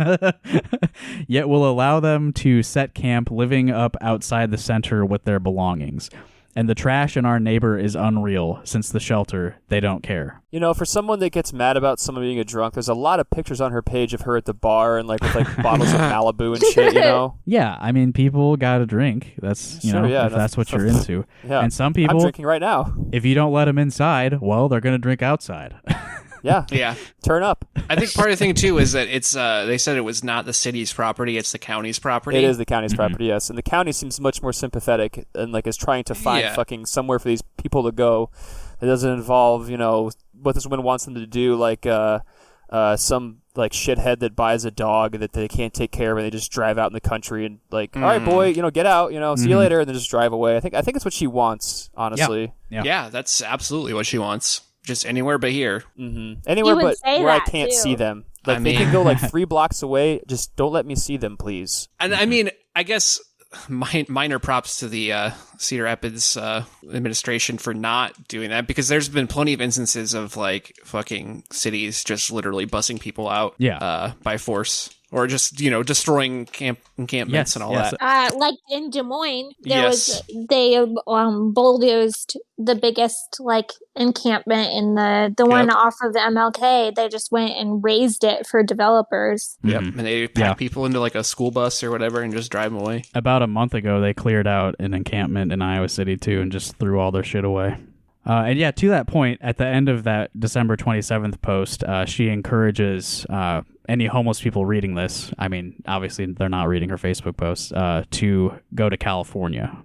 Yet will allow them to set camp living up outside the center with their belongings. And the trash in our neighbor is unreal. Since the shelter, they don't care. For someone that gets mad about someone being a drunk, there's a lot of pictures on her page of her at the bar and, like, with, like, bottles of Malibu and shit, Yeah, I mean, people gotta drink. That's, if that's what you're into. Yeah. And some people... I'm drinking right now. If you don't let them inside, well, they're gonna drink outside. Yeah. Yeah. Turn up. I think part of the thing too is that it's they said it was not the city's property, it's the county's property. It is the county's property, yes. And the county seems much more sympathetic and like is trying to find fucking somewhere for these people to go. It doesn't involve, what this woman wants them to do, like some like shithead that buys a dog that they can't take care of and they just drive out in the country and like, all right, boy, get out, see you later, and then just drive away. I think it's what she wants, honestly. Yeah, that's absolutely what she wants. Just anywhere but here. Mm-hmm. Anywhere but where I can't see them. Like they can go like 3 blocks away. Just don't let me see them, please. And I mean, I guess minor props to the Cedar Rapids administration for not doing that, because there's been plenty of instances of like fucking cities just literally bussing people out by force. Or just, destroying encampments and all that. Like in Des Moines, they bulldozed the biggest like encampment in the one off of the MLK. They just went and raised it for developers. Yep, and they pack people into like a school bus or whatever and just drive them away. About a month ago, they cleared out an encampment in Iowa City too and just threw all their shit away. And yeah, to that point, at the end of that December 27th post, she encourages any homeless people reading this, I mean, obviously they're not reading her Facebook posts, to go to California.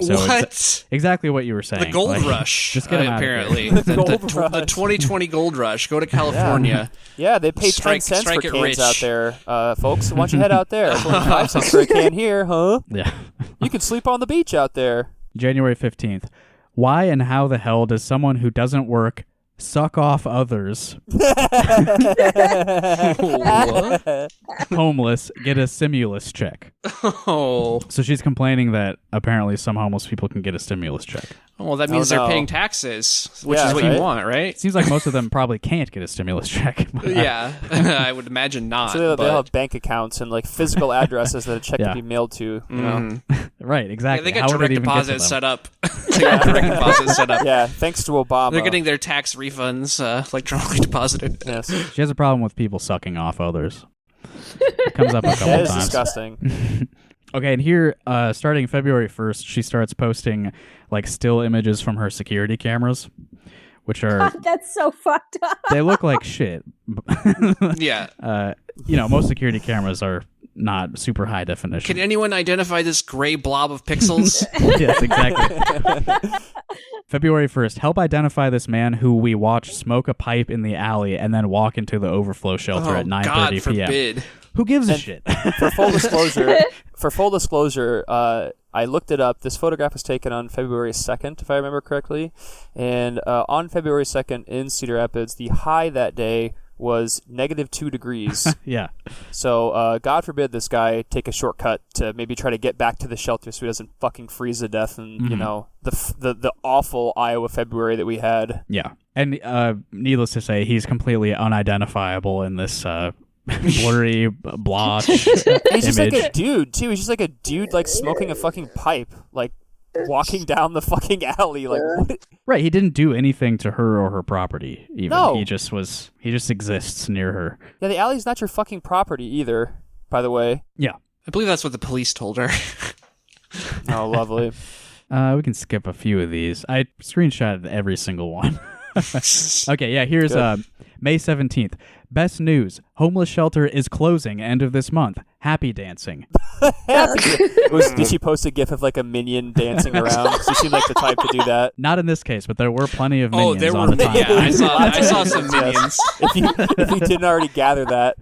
So what? Exactly what you were saying. The gold rush, just get them apparently. Out of the 2020 gold rush. Go to California. Yeah, they pay 10 cents for cans out there, folks. Why don't you head out there? 25 cents for a can here, huh? Yeah. You can sleep on the beach out there. January 15th. Why and how the hell does someone who doesn't work suck off others homeless get a stimulus check? Oh. So she's complaining that apparently some homeless people can get a stimulus check. Oh, well, that means they're paying taxes, which is what you want, right? Seems like most of them probably can't get a stimulus check. Yeah, I would imagine not. So they'll have bank accounts and like physical addresses that a check can be mailed to. You know? Right, exactly. Yeah, they got direct deposit set up. Direct deposit set up. Yeah, thanks to Obama. They're getting their tax refunds electronically deposited. Yes. She has a problem with people sucking off others. It comes up a couple times. That is disgusting. Okay, and here, starting February 1st, she starts posting like still images from her security cameras, which are that's so fucked up. They look like shit. Yeah. Most security cameras are not super high definition. Can anyone identify this gray blob of pixels? Yes, exactly. February 1st, help identify this man who we watched smoke a pipe in the alley and then walk into the overflow shelter at 9:30 God p.m. forbid. Who gives a shit? For full disclosure, I looked it up. This photograph was taken on February 2nd, if I remember correctly. And on February 2nd in Cedar Rapids, the high that day was -2 degrees. Yeah. So, God forbid this guy take a shortcut to maybe try to get back to the shelter so he doesn't fucking freeze to death in, the awful Iowa February that we had. Yeah. And needless to say, he's completely unidentifiable in this blurry blotch He's image. just like a dude, too. He's just like a dude, like, smoking a fucking pipe. Like, walking down the fucking alley. Like, what? Right, he didn't do anything to her or her property, even. No. He just exists near her. Yeah, the alley's not your fucking property either, by the way. Yeah. I believe that's what the police told her. Oh, lovely. We can skip a few of these. I screenshotted every single one. Okay, yeah, here's May 17th. Best news. Homeless shelter is closing end of this month. Happy dancing. Did she post a gif of like a minion dancing around? She seemed like the type to do that. Not in this case, but there were plenty of minions there on were. the time. Yeah, I saw some minions. If you didn't already gather that.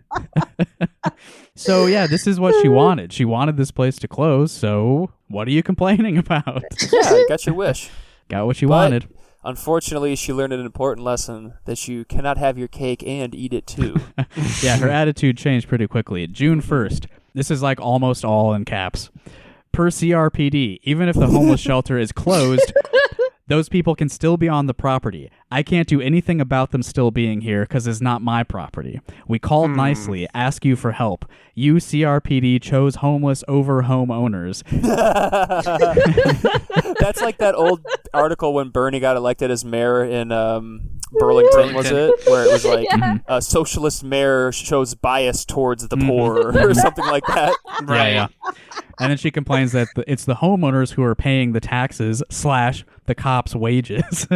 So yeah, this is what she wanted. She wanted this place to close, so what are you complaining about? Yeah, you got your wish. Got what you wanted. Unfortunately, she learned an important lesson that you cannot have your cake and eat it too. Yeah, her attitude changed pretty quickly. June 1st. This is like almost all in caps. Per CRPD, even if the homeless shelter is closed, those people can still be on the property. I can't do anything about them still being here because it's not my property. We called nicely, ask you for help. You, CRPD, chose homeless over homeowners. That's like that old article when Bernie got elected as mayor in Burlington, was it? Where it was like Yeah. a socialist mayor shows bias towards the poor or something like that. Right. Yeah. And then she complains that it's the homeowners who are paying the taxes / the cops' wages.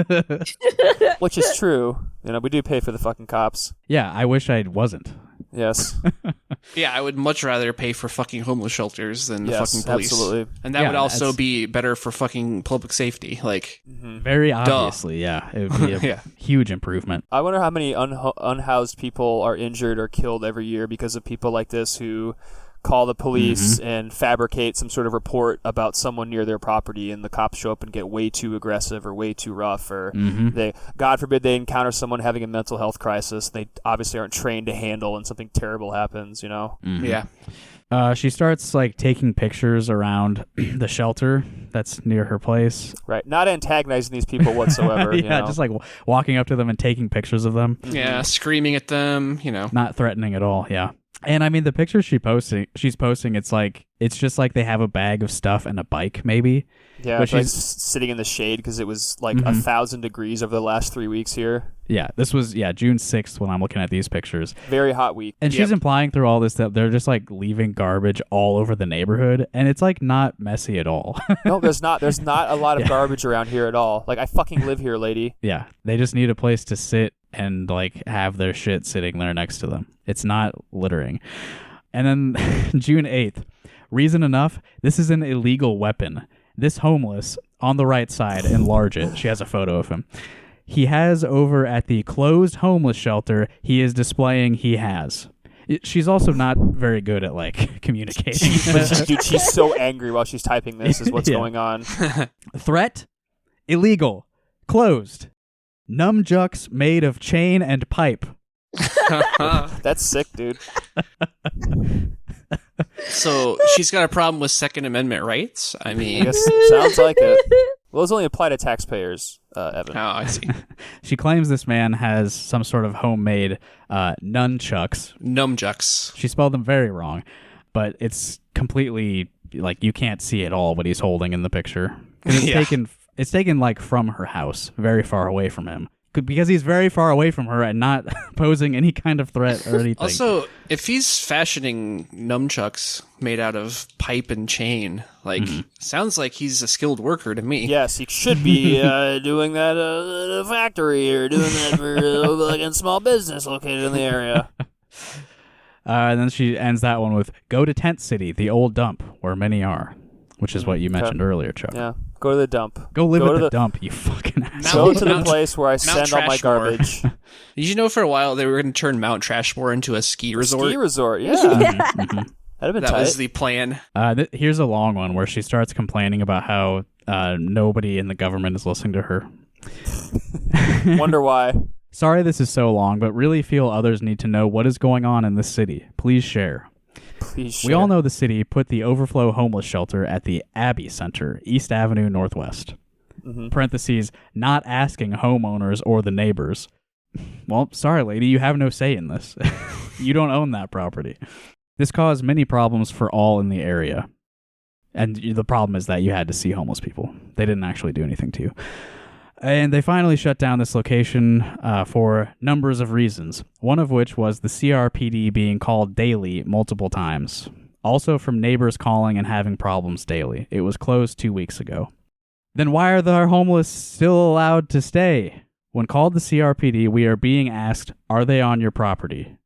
Which is true. We do pay for the fucking cops. Yeah, I wish I wasn't. Yes. Yeah, I would much rather pay for fucking homeless shelters than the Yes, fucking police. absolutely. And that Yeah, would also that's- be better for fucking public safety. Like, Very obviously, yeah. It would be a Yeah. huge improvement. I wonder how many unhoused people are injured or killed every year because of people like this who call the police and fabricate some sort of report about someone near their property, and the cops show up and get way too aggressive or way too rough, or they, God forbid, they encounter someone having a mental health crisis they obviously aren't trained to handle, and something terrible happens. yeah. She starts taking pictures around the shelter that's near her place. Right, not antagonizing these people whatsoever. Yeah, just walking up to them and taking pictures of them. Yeah, screaming at them, Not threatening at all, yeah. And I mean, the pictures she's posting, it's just like they have a bag of stuff and a bike, maybe. Yeah, But it's like she's- sitting in the shade because it was like 1,000 degrees over the last 3 weeks here. Yeah, this was June 6th when I'm looking at these pictures. Very hot week. And she's implying through all this that they're just leaving garbage all over the neighborhood, and it's not messy at all. No, there's not a lot of garbage around here at all. Like, I fucking live here, lady. Yeah, they just need a place to sit and have their shit sitting there next to them. It's not littering. And then June 8th, reason enough, this is an illegal weapon. This homeless, on the right side, enlarge it. She has a photo of him. He has over at the closed homeless shelter, he is displaying he has. She's also not very good at communicating. Dude, she's so angry while she's typing this is what's Yeah. going on. Threat, illegal, closed. Nunchucks made of chain and pipe. That's sick, dude. So she's got a problem with Second Amendment rights? I I mean, guess sounds like it. Well, those only apply to taxpayers, Evan. oh, I see. She claims this man has some sort of homemade nunchucks. Numjucks. She spelled them very wrong, but it's completely you can't see at all what he's holding in the picture. 'Cause it's taken from her house, very far away from him. Because he's very far away from her and not posing any kind of threat or anything. Also, if he's fashioning nunchucks made out of pipe and chain, sounds like he's a skilled worker to me. Yes, he should be doing that at a factory or doing that for a small business located in the area. And then she ends that one with, go to Tent City, the old dump, where many are. Which is what you mentioned earlier, Chuck. Yeah, go to the dump. Go live Go at to the the dump, you fucking asshole. Go to the place where I send all my Trashmore. garbage. Did you know for a while they were going to turn Mount Trashmore into a ski resort? Ski resort, yeah. That'd have been That tight. was the plan. Here's a long one where she starts complaining about how nobody in the government is listening to her. Wonder why. Sorry this is so long, but really feel others need to know what is going on in this city. Please share. Please We all know the city put the overflow homeless shelter at the Abbey Center, East Avenue Northwest. Parentheses, not asking homeowners or the neighbors. Well, sorry, lady, you have no say in this. You don't own that property. This caused many problems for all in the area. And the problem is that you had to see homeless people. They didn't actually do anything to you. And they finally shut down this location for numbers of reasons, one of which was the CRPD being called daily multiple times. Also from neighbors calling and having problems daily. It was closed 2 weeks ago. Then why are the homeless still allowed to stay? When called the CRPD, we are being asked, are they on your property?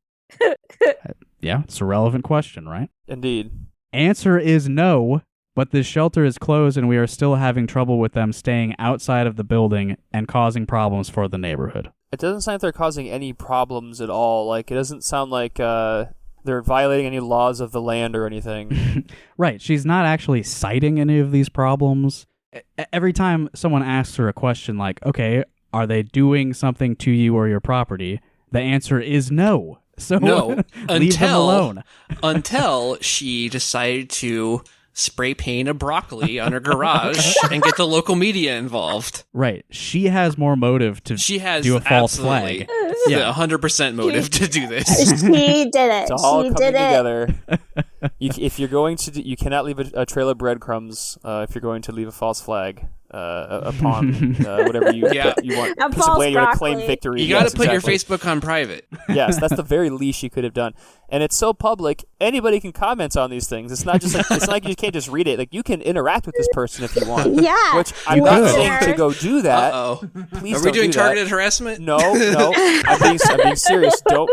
Yeah, it's a relevant question, right? Indeed. Answer is no. But this shelter is closed and we are still having trouble with them staying outside of the building and causing problems for the neighborhood. It doesn't sound like they're causing any problems at all. It doesn't sound like they're violating any laws of the land or anything. Right. She's not actually citing any of these problems. Every time someone asks her a question like, okay, are they doing something to you or your property? The answer is no. So No, leave them alone. Until she decided to spray paint a broccoli on her garage and get the local media involved. Right. She has more motive to She has do a false absolutely flag. yeah, 100% motive to do this. She did it. It's all She coming did it. together. If you're going to, you cannot leave a trail of breadcrumbs if you're going to leave a false flag. upon whatever you want. A Piece of false land you want to claim broccoli. victory. You got to Yes, put your exactly. Facebook on private. Yes, that's the very least you could have done. And it's so public, anybody can comment on these things. It's not just like it's not like you can't just read it. Like you can interact with this person if you want. Yeah. Which I'm not Listener. saying to go do that. Uh-oh. Please Are we don't doing do that. targeted harassment? No. I'm being serious. Do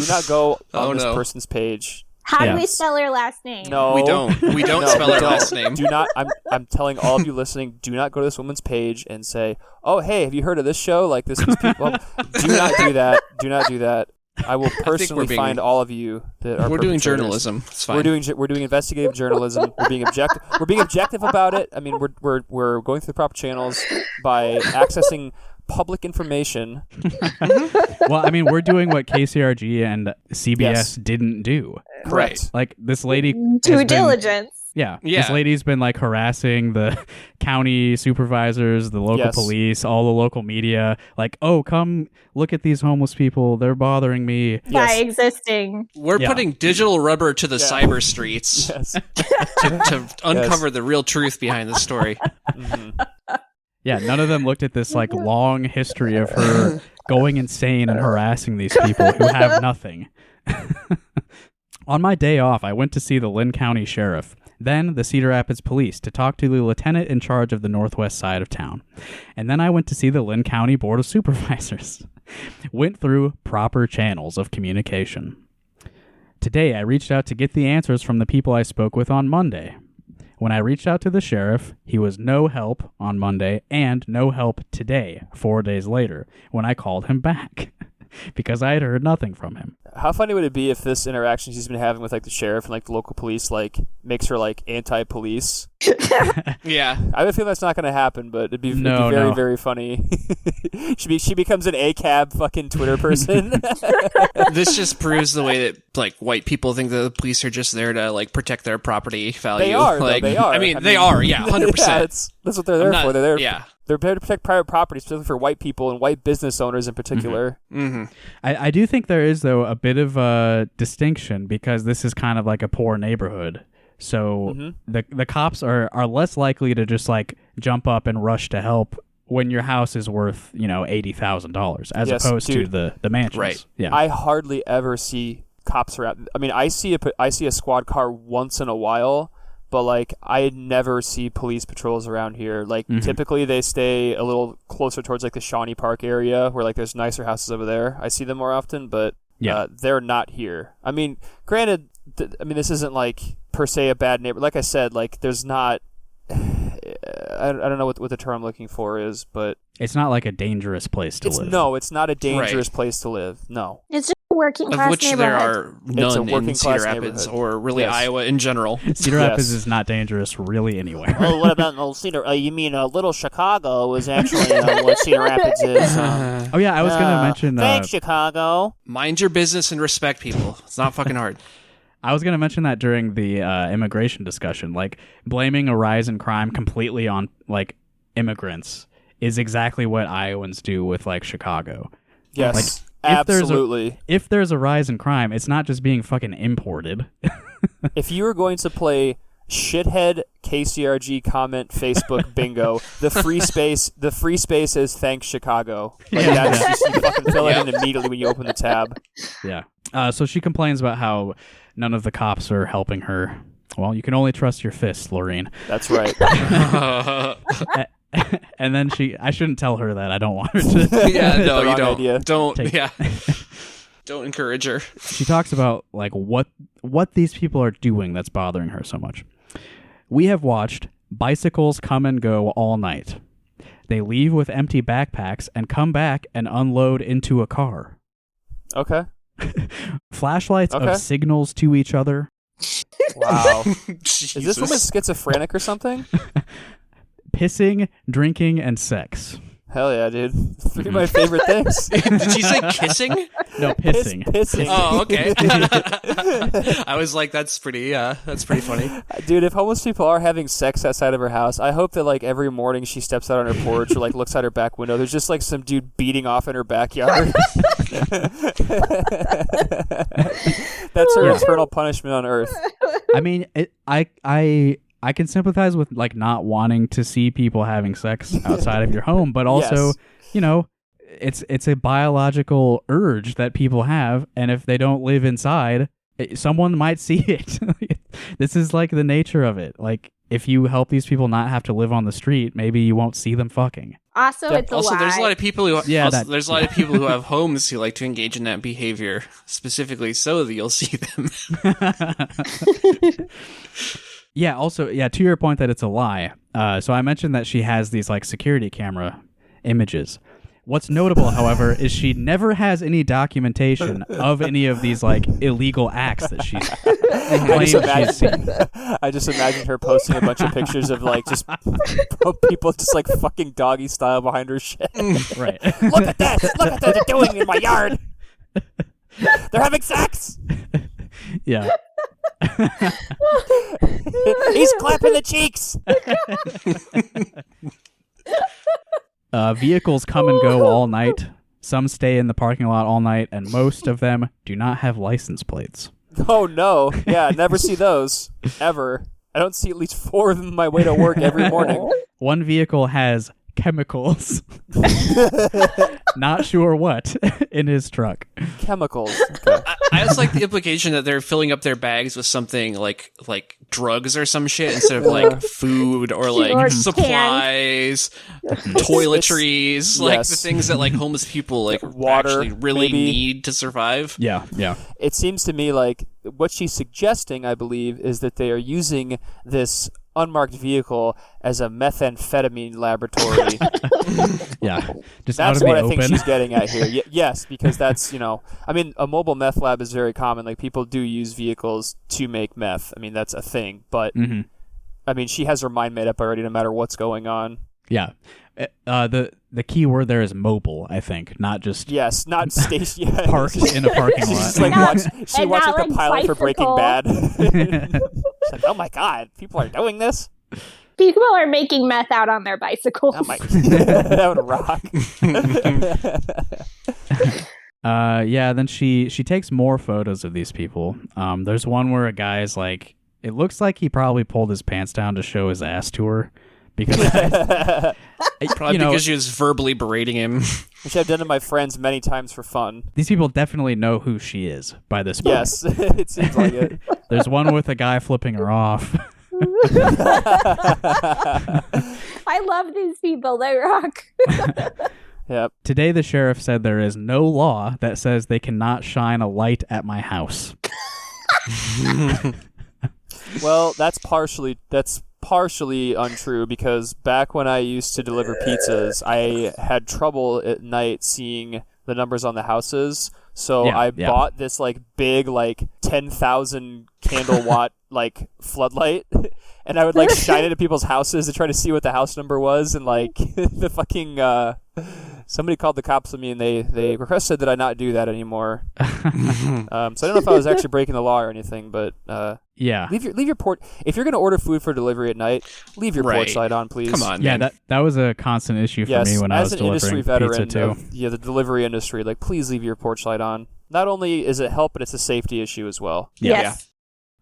not go on this no. person's page. How Yeah. do we spell her last name? No, We don't. We don't No, spell we our don't. last name. Do not. I'm telling all of you listening. Do not go to this woman's page and say, "Oh, hey, have you heard of this show? Like these people." Do not do that. Do not do that. I will personally being- find all of you that are. We're doing perpetrators. journalism. It's fine. We're doing investigative journalism. We're being objective. We're being objective about it. I mean, we're going through the proper channels by accessing public information. Well, I mean, we're doing what KCRG and CBS Yes. didn't do. Correct. Like this lady Due has been- diligence. Yeah. Yeah. This lady's been like harassing the county supervisors, the local Yes. police, all the local media. Like, oh, come look at these homeless people. They're bothering me. By existing. We're Yeah. putting digital rubber to the cyber streets Yes. to uncover the real truth behind the story. Yeah, none of them looked at this like long history of her going insane and harassing these people who have nothing. On my day off, I went to see the Lynn County Sheriff, then the Cedar Rapids Police to talk to the lieutenant in charge of the northwest side of town. And then I went to see the Lynn County Board of Supervisors. Went through proper channels of communication. Today, I reached out to get the answers from the people I spoke with on Monday. When I reached out to the sheriff, he was no help on Monday and no help today, 4 days later, when I called him back. Because I had heard nothing from him. How funny would it be if this interaction she's been having with like the sheriff and like the local police like makes her like anti-police? Yeah. I have a feeling that's not going to happen, but it'd be No, very, no. very funny. she becomes an ACAB fucking Twitter person. This just proves the way that like white people think that the police are just there to like protect their property value. They are, though, Like, they are. I mean, they are. Yeah, 100%. Yeah, that's what they're there not- for. They're there. yeah. They're there to protect private property, specifically for white people and white business owners in particular. I do think there is, though, a bit of a distinction because this is kind of like a poor neighborhood. So the cops are less likely to just like jump up and rush to help when your house is worth, $80,000 as Yes, opposed dude. to the mansions. Right. Yeah. I hardly ever see cops around. I mean, I see a squad car once in a while, but like I never see police patrols around here. Like typically they stay a little closer towards like the Shawnee Park area where like there's nicer houses over there. I see them more often, but they're not here. I mean, granted, this isn't like per se a bad neighbor. Like I said, like there's not. I don't know what the term I'm looking for is, but it's not like a dangerous place to live. No, it's not a dangerous place to live. No. It's just a working Of class which neighborhood. there are It's a none working in Cedar class Rapids neighborhood. or really Yes. Iowa in general. Cedar Rapids Yes. is not dangerous really anywhere. Oh, what about Cedar? You mean Little Chicago is actually what Cedar Rapids is? Oh yeah, I was going to mention. Thanks, Chicago. Mind your business and respect people. It's not fucking hard. I was going to mention that during the immigration discussion. Like blaming a rise in crime completely on like immigrants is exactly what Iowans do with like Chicago. Yes. Like, absolutely. If there's a rise in crime, it's not just being fucking imported. If you were going to play shithead KCRG comment Facebook bingo, the free space is thanks Chicago. Like that's just you fucking fill it in immediately when you open the tab. Yeah. So she complains about how none of the cops are helping her. Well, you can only trust your fists, Laureen. That's right. And then I shouldn't tell her that. I don't want her to. Yeah, no, The you wrong don't. idea. Don't. Take- Yeah. Don't encourage her. She talks about like what these people are doing that's bothering her so much. We have watched bicycles come and go all night. They leave with empty backpacks and come back and unload into a car. Okay. Flashlights Okay. of signals to each other. Wow. Is Jesus. this woman schizophrenic or something? Pissing, drinking, and sex. Hell yeah, dude. Three of my favorite things. Did she say kissing? No, pissing. Pissing. Oh, okay. I was like, that's pretty funny. Dude, if homeless people are having sex outside of her house, I hope that like every morning she steps out on her porch or like looks out her back window. There's just like some dude beating off in her backyard. That's her eternal punishment on earth. I mean, I I can sympathize with like not wanting to see people having sex outside of your home, but also, Yes. you know, it's a biological urge that people have, and if they don't live inside, someone might see it. This is like the nature of it. Like, if you help these people not have to live on the street, maybe you won't see them fucking. Also, it's a Also, lie. there's a lot of people who there's a lot yeah. of people who have homes who like to engage in that behavior specifically so that you'll see them. Yeah, also, to your point that it's a lie. So I mentioned that she has these like security camera images. What's notable, however, is she never has any documentation of any of these like illegal acts that she's she's seen. I just imagined her posting a bunch of pictures of like just people just like fucking doggy style behind her shit. Right. Look at this! Look at what they're doing in my yard! They're having sex! Yeah. He's clapping the cheeks! Vehicles come and go all night. Some stay in the parking lot all night, and most of them do not have license plates. Oh no! Yeah, I never see those ever. I don't see at least 4 of them on my way to work every morning. One vehicle has chemicals, not sure what, in his truck. Chemicals. Okay. I just like the implication that they're filling up their bags with something like drugs or some shit instead of like food or like Or supplies, toiletries, like Yes. the things that like homeless people like Water, actually really maybe. need to survive. Yeah. It seems to me like what she's suggesting, I believe, is that they are using this unmarked vehicle as a methamphetamine laboratory. Yeah. Just That's out of what the I think open. she's getting at here. Yes, because that's, I mean, a mobile meth lab is very common. Like, people do use vehicles to make meth. I mean, that's a thing. But, I mean, she has her mind made up already no matter what's going on. Yeah. The key word there is mobile, I think, not just Yes, not station. Yeah. parked in a parking She's lot. just like she and watched not like the like pilot for Breaking bicycle. Bad. She's like, oh my god, people are doing this. People are making meth out on their bicycles. Oh my, that would rock. Then she takes more photos of these people. There's one where a guy is like, it looks like he probably pulled his pants down to show his ass to her. Because Probably because she was verbally berating him. Which I've done to my friends many times for fun. these people definitely know who she is by this point. Yes, it seems like it. There's one with a guy flipping her off. I love these people. They rock. Yep. Today, the sheriff said there is no law that says they cannot shine a light at my house. Well, that's partially untrue because back when I used to deliver pizzas, I had trouble at night seeing the numbers on the houses. So I bought this like big 10,000 candle watt floodlight, and I would shine it at people's houses to try to see what the house number was, and the fucking somebody called the cops on me and they requested that I not do that anymore. So I don't know if I was actually breaking the law or anything, but Yeah. leave your port. If you're gonna order food for delivery at night, leave your porch light on, please. Come on, Yeah, man. that was a constant issue for me when I was as an industry delivering veteran pizza too. of the delivery industry, please leave your porch light on. Not only is it help, but it's a safety issue as well. Yes.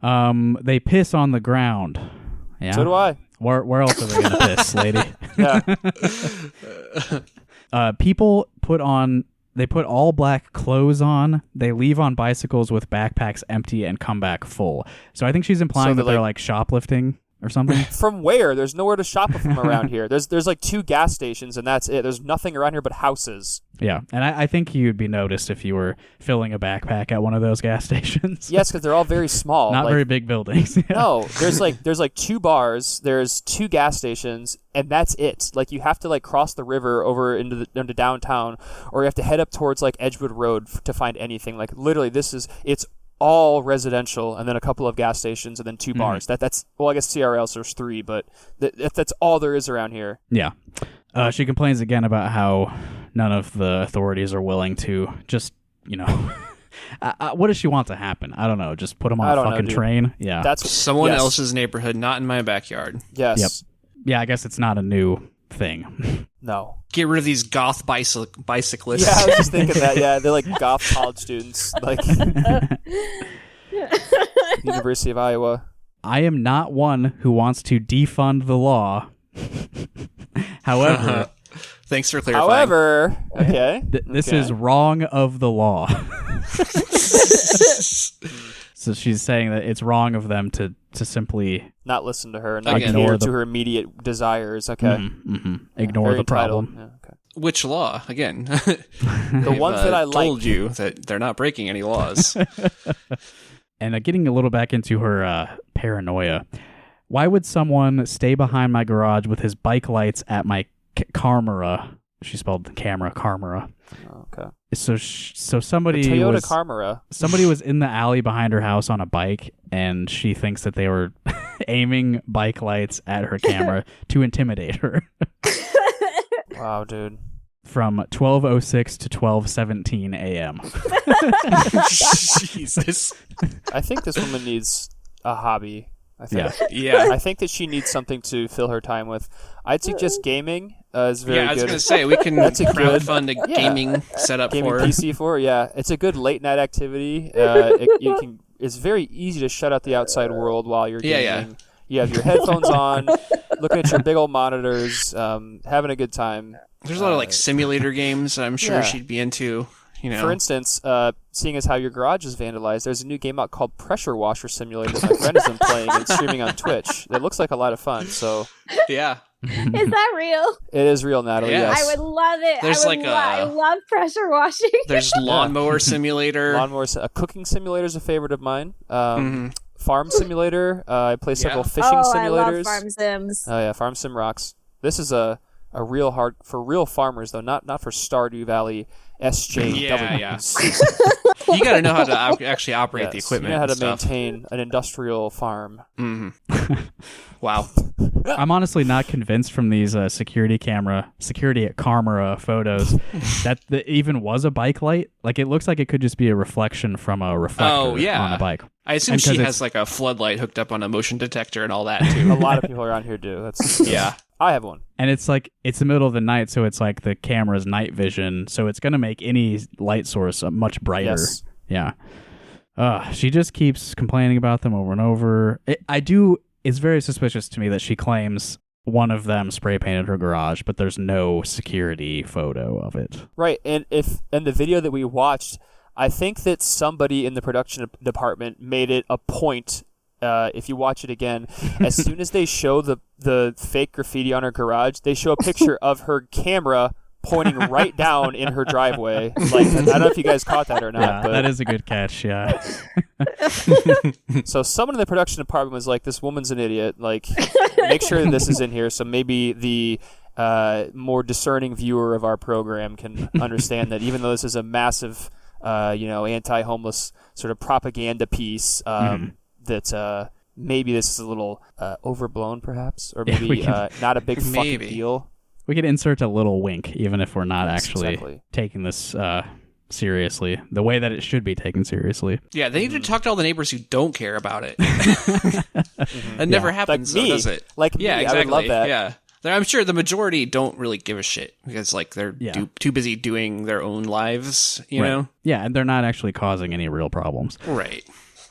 They piss on the ground. Yeah. So do I. Where else are they gonna piss, lady? Yeah. People put all black clothes on. They leave on bicycles with backpacks empty and come back full. So I think she's implying that they're shoplifting or something. From where? There's nowhere to shop from around here. There's 2 gas stations and that's it. There's nothing around here but houses. Yeah, and I think you'd be noticed if you were filling a backpack at one of those gas stations. Yes, because they're all very small. Not very big buildings. No, there's 2 bars, there's 2 gas stations, and that's it. You have to cross the river over into downtown, or you have to head up towards Edgewood Road to find anything. Literally, it's all residential, and then a couple of gas stations, and then 2 bars. That's I guess CRL, so there's 3, but that's all there is around here. Yeah. She complains again about how none of the authorities are willing to just, what does she want to happen? I don't know. Just put them on a fucking train? Yeah. That's someone else's neighborhood, not in my backyard. Yes. Yep. Yeah, I guess it's not a new thing. No. Get rid of these goth bicyclists. Yeah, I was just thinking that. Yeah, they're goth college students, University of Iowa. I am not one who wants to defund the law. However, thanks for clarifying. However, okay, this is wrong of the law. So she's saying that it's wrong of them to simply not listen to her, not Again, cater to her immediate desires. Okay, ignore very the problem. entitled. Yeah, okay. Which law? Again, The ones that I like. told you that they're not breaking any laws. And getting a little back into her paranoia, why would someone stay behind my garage with his bike lights at my Carmera? She spelled the camera Carmera. Okay. So somebody Toyota was Carmera. somebody was in the alley behind her house on a bike, and she thinks that they were aiming bike lights at her camera to intimidate her. Wow, dude. From 12:06 to 12:17 a.m. Jesus. I think this woman needs a hobby. I think. Yeah. I think that she needs something to fill her time with. I'd suggest gaming is very good. I was going to say, we can crowdfund a gaming setup gaming for her. PC for her. Yeah, it's a good late night activity. It's very easy to shut out the outside world while you're gaming. Yeah. You have your headphones on, looking at your big old monitors, having a good time. There's a lot of like simulator games that I'm sure Yeah. she'd be into. You know. For instance, seeing as how your garage is vandalized, there's a new game out called Pressure Washer Simulator that my friend has been playing and streaming on Twitch. It looks like a lot of fun. So Yeah. Is that real? it is real, Natalie. Yeah. Yes. I would love it. There's I love pressure washing. There's lawnmower simulator. A cooking simulator is a favorite of mine. Farm simulator. I play several fishing I simulators. love farm sims. Oh yeah, Farm Sim rocks. This is a real hard for real farmers though, not for Stardew Valley SJW. Yeah. You got to know how to actually operate the equipment. You know how to and stuff. maintain an industrial farm. Wow. I'm honestly not convinced from these security at Carmera photos that even was a bike light. Like, it looks like it could just be a reflection from a reflector on a bike. I assume And 'cause she has like a floodlight hooked up on a motion detector and all that too. A lot of people around here do. That's Yeah. I have one. And it's like, it's the middle of the night, so it's like the camera's night vision, so it's going to make any light source much brighter. Yes. Yeah. She just keeps complaining about them over and over. It's very suspicious to me that she claims one of them spray painted her garage, but there's no security photo of it. Right, and in the video that we watched, I think that somebody in the production department made it a point. If you watch it again, as soon as they show the fake graffiti on her garage, they show a picture of her camera pointing right down in her driveway. Like, I don't know if you guys caught that or not. Yeah, but that is a good catch, yeah. So someone in the production department was like, this woman's an idiot. Like, make sure that this is in here so maybe the more discerning viewer of our program can understand that even though this is a massive, anti-homeless sort of propaganda piece, that maybe this is a little overblown, perhaps, or maybe not a big fucking deal. We could insert a little wink, even if we're not actually exactly. taking this seriously, the way that it should be taken seriously. Yeah, they need to talk to all the neighbors who don't care about it. That never happens, like me. though, does it? Like me, exactly. I would love that. Yeah. I'm sure the majority don't really give a shit because, like, they're too busy doing their own lives, you know? Yeah, and they're not actually causing any real problems. Right.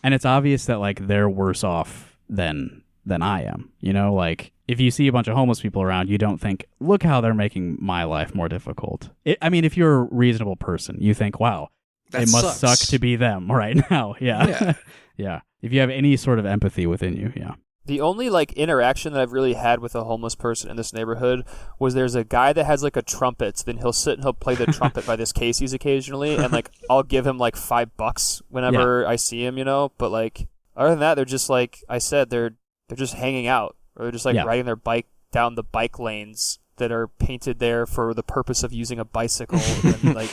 And it's obvious that, like, they're worse off than I am. You know, like, if you see a bunch of homeless people around, you don't think, look how they're making my life more difficult. If you're a reasonable person, you think, wow, That it must sucks. suck to be them right now. Yeah. Yeah. If you have any sort of empathy within you, yeah. The only like interaction that I've really had with a homeless person in this neighborhood was there's a guy that has like a trumpet. Then he'll sit and he'll play the trumpet by this Casey's occasionally, and like I'll give him like $5 whenever I see him, But like other than that, they're just like I said, they're just hanging out, or they're just like riding their bike down the bike lanes that are painted there for the purpose of using a bicycle. And, like,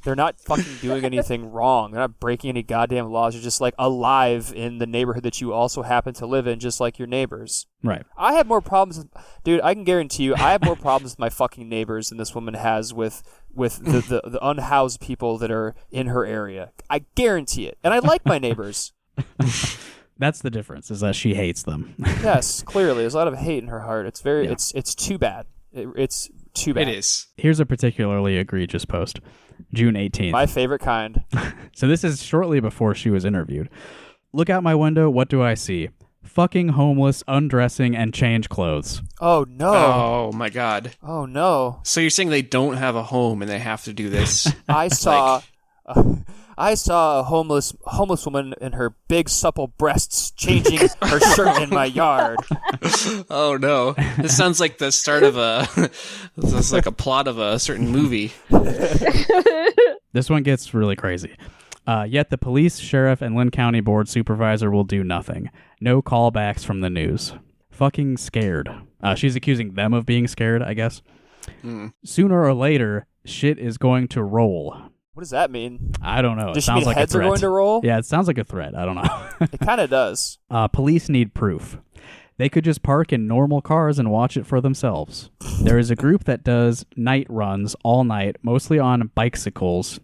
they're not fucking doing anything wrong. They're not breaking any goddamn laws. They're just like alive in the neighborhood that you also happen to live in, just like your neighbors. Right. I have more problems, dude. I can guarantee you, I have more problems with my fucking neighbors than this woman has with the unhoused people that are in her area. I guarantee it, and I like my neighbors. That's the difference, is that she hates them. Yes, clearly, there's a lot of hate in her heart. It's very, it's too bad. It's too bad. It is. Here's a particularly egregious post. June 18th. My favorite kind. So this is shortly before she was interviewed. Look out my window. What do I see? fucking homeless, undressing, and change clothes. Oh no. Oh my god. Oh no. So you're saying they don't have a home and they have to do this? I saw a homeless woman in her big supple breasts changing her shirt in my yard. Oh no. This sounds like the start of this is like a plot of a certain movie. This one gets really crazy. Yet the police, sheriff, and Lynn County Board supervisor will do nothing. No callbacks from the news. Fucking scared. She's accusing them of being scared, I guess. Sooner or later, shit is going to roll. What does that mean? I don't know. Does It she sounds mean like heads a threat. are going to roll? Yeah, it sounds like a threat. I don't know. It kind of does. Police need proof. They could just park in normal cars and watch it for themselves. There is a group that does night runs all night, mostly on bicycles,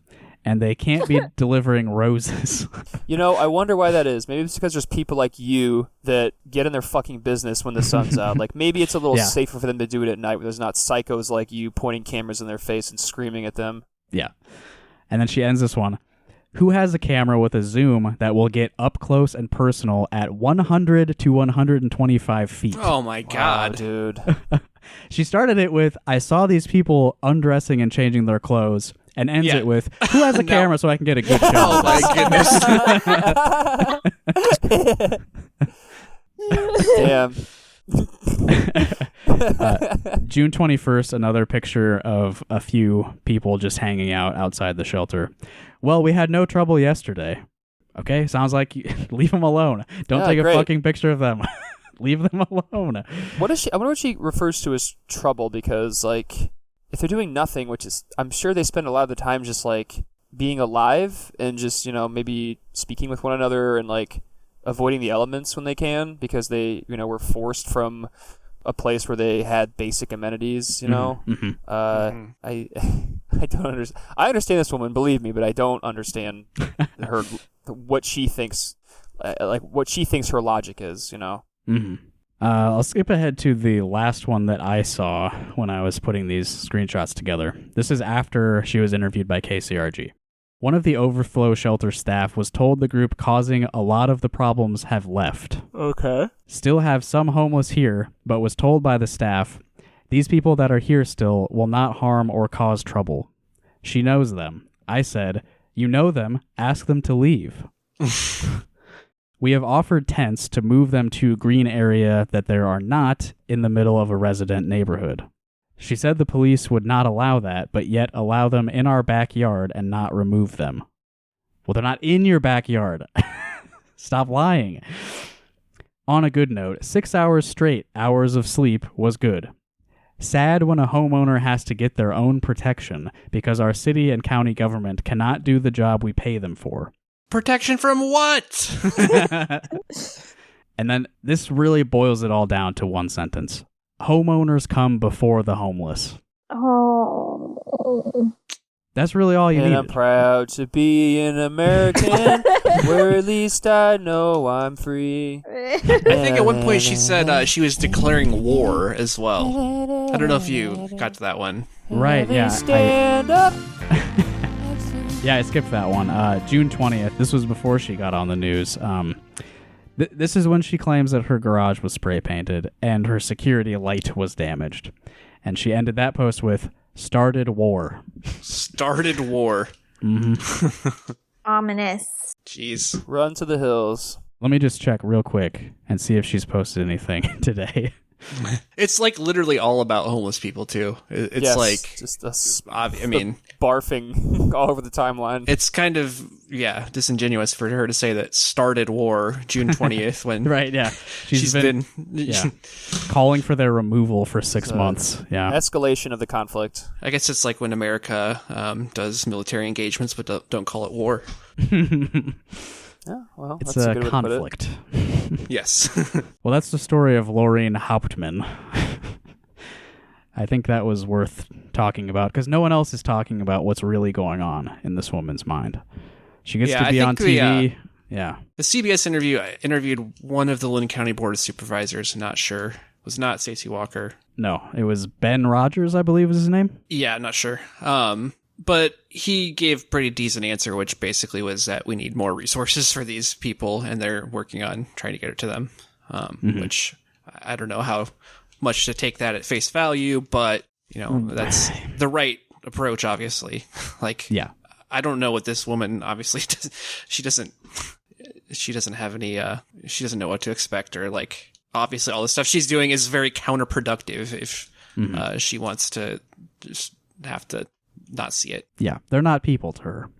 and they can't be delivering roses. You know, I wonder why that is. Maybe it's because there's people like you that get in their fucking business when the sun's out. Like, maybe it's a little safer for them to do it at night where there's not psychos like you pointing cameras in their face and screaming at them. Yeah. And then she ends this one. Who has a camera with a zoom that will get up close and personal at 100 to 125 feet? Oh my god. Wow, dude. She started it with, I saw these people undressing and changing their clothes, and ends it with, who has a camera so I can get a good shot? Oh my goodness. Damn. June 21st, another picture of a few people just hanging out outside the shelter. Well, we had no trouble yesterday. Okay, sounds like leave them alone. Don't take a fucking picture of them. Leave them alone. What is she? I wonder what she refers to as trouble, because, like, if they're doing nothing, which is, I'm sure they spend a lot of the time just, like, being alive and just, you know, maybe speaking with one another and, like, avoiding the elements when they can, because they, you know, were forced from a place where they had basic amenities, you know? I don't understand. I understand this woman, believe me, but I don't understand what she thinks, like, what she thinks her logic is, you know? I'll skip ahead to the last one that I saw when I was putting these screenshots together. This is after she was interviewed by KCRG. One of the overflow shelter staff was told the group causing a lot of the problems have left. Okay. Still have some homeless here, but was told by the staff, these people that are here still will not harm or cause trouble. She knows them. I said, you know them, ask them to leave. We have offered tents to move them to a green area that there are not in the middle of a resident neighborhood. She said the police would not allow that, but yet allow them in our backyard and not remove them. Well, they're not in your backyard. Stop lying. On a good note, 6 hours straight, hours of sleep was good. Sad when a homeowner has to get their own protection because our city and county government cannot do the job we pay them for. Protection from what? And then this really boils it all down to one sentence. Homeowners come before the homeless. Oh. That's really all you need. I'm proud to be an American, where at least I know I'm free. I think at one point she said she was declaring war as well. I don't know if you got to that one. Right, yeah. Stand up. Yeah, I skipped that one. June 20th. This was before she got on the news. This is when she claims that her garage was spray painted and her security light was damaged. And she ended that post with, started war. Started war. Mm-hmm. Ominous. Jeez. Run to the hills. Let me just check real quick and see if she's posted anything today. It's like literally all about homeless people too. It's yes, like just I mean, barfing all over the timeline. It's kind of disingenuous for her to say that started war June 20th when right, yeah. She's been calling for their removal for 6 months. Yeah. Escalation of the conflict. I guess it's like when America does military engagements but don't call it war. Yeah, well, it's that's a good way to put conflict. Yes. Well, that's the story of Laureen Hauptmann. I think that was worth talking about because no one else is talking about what's really going on in this woman's mind. She gets to be on TV. The CBS interviewed one of the Lynn County Board of Supervisors. Not sure. Was not Stacey Walker. No, it was Ben Rogers, I believe was his name. Yeah, not sure. But he gave pretty decent answer, which basically was that we need more resources for these people, and they're working on trying to get it to them. which I don't know how much to take that at face value, but that's the right approach, obviously. Like, Yeah. I don't know what this woman obviously does. She doesn't have any, she doesn't know what to expect, or like, obviously all the stuff she's doing is very counterproductive if she wants to just have to not see it. Yeah, they're not people to her.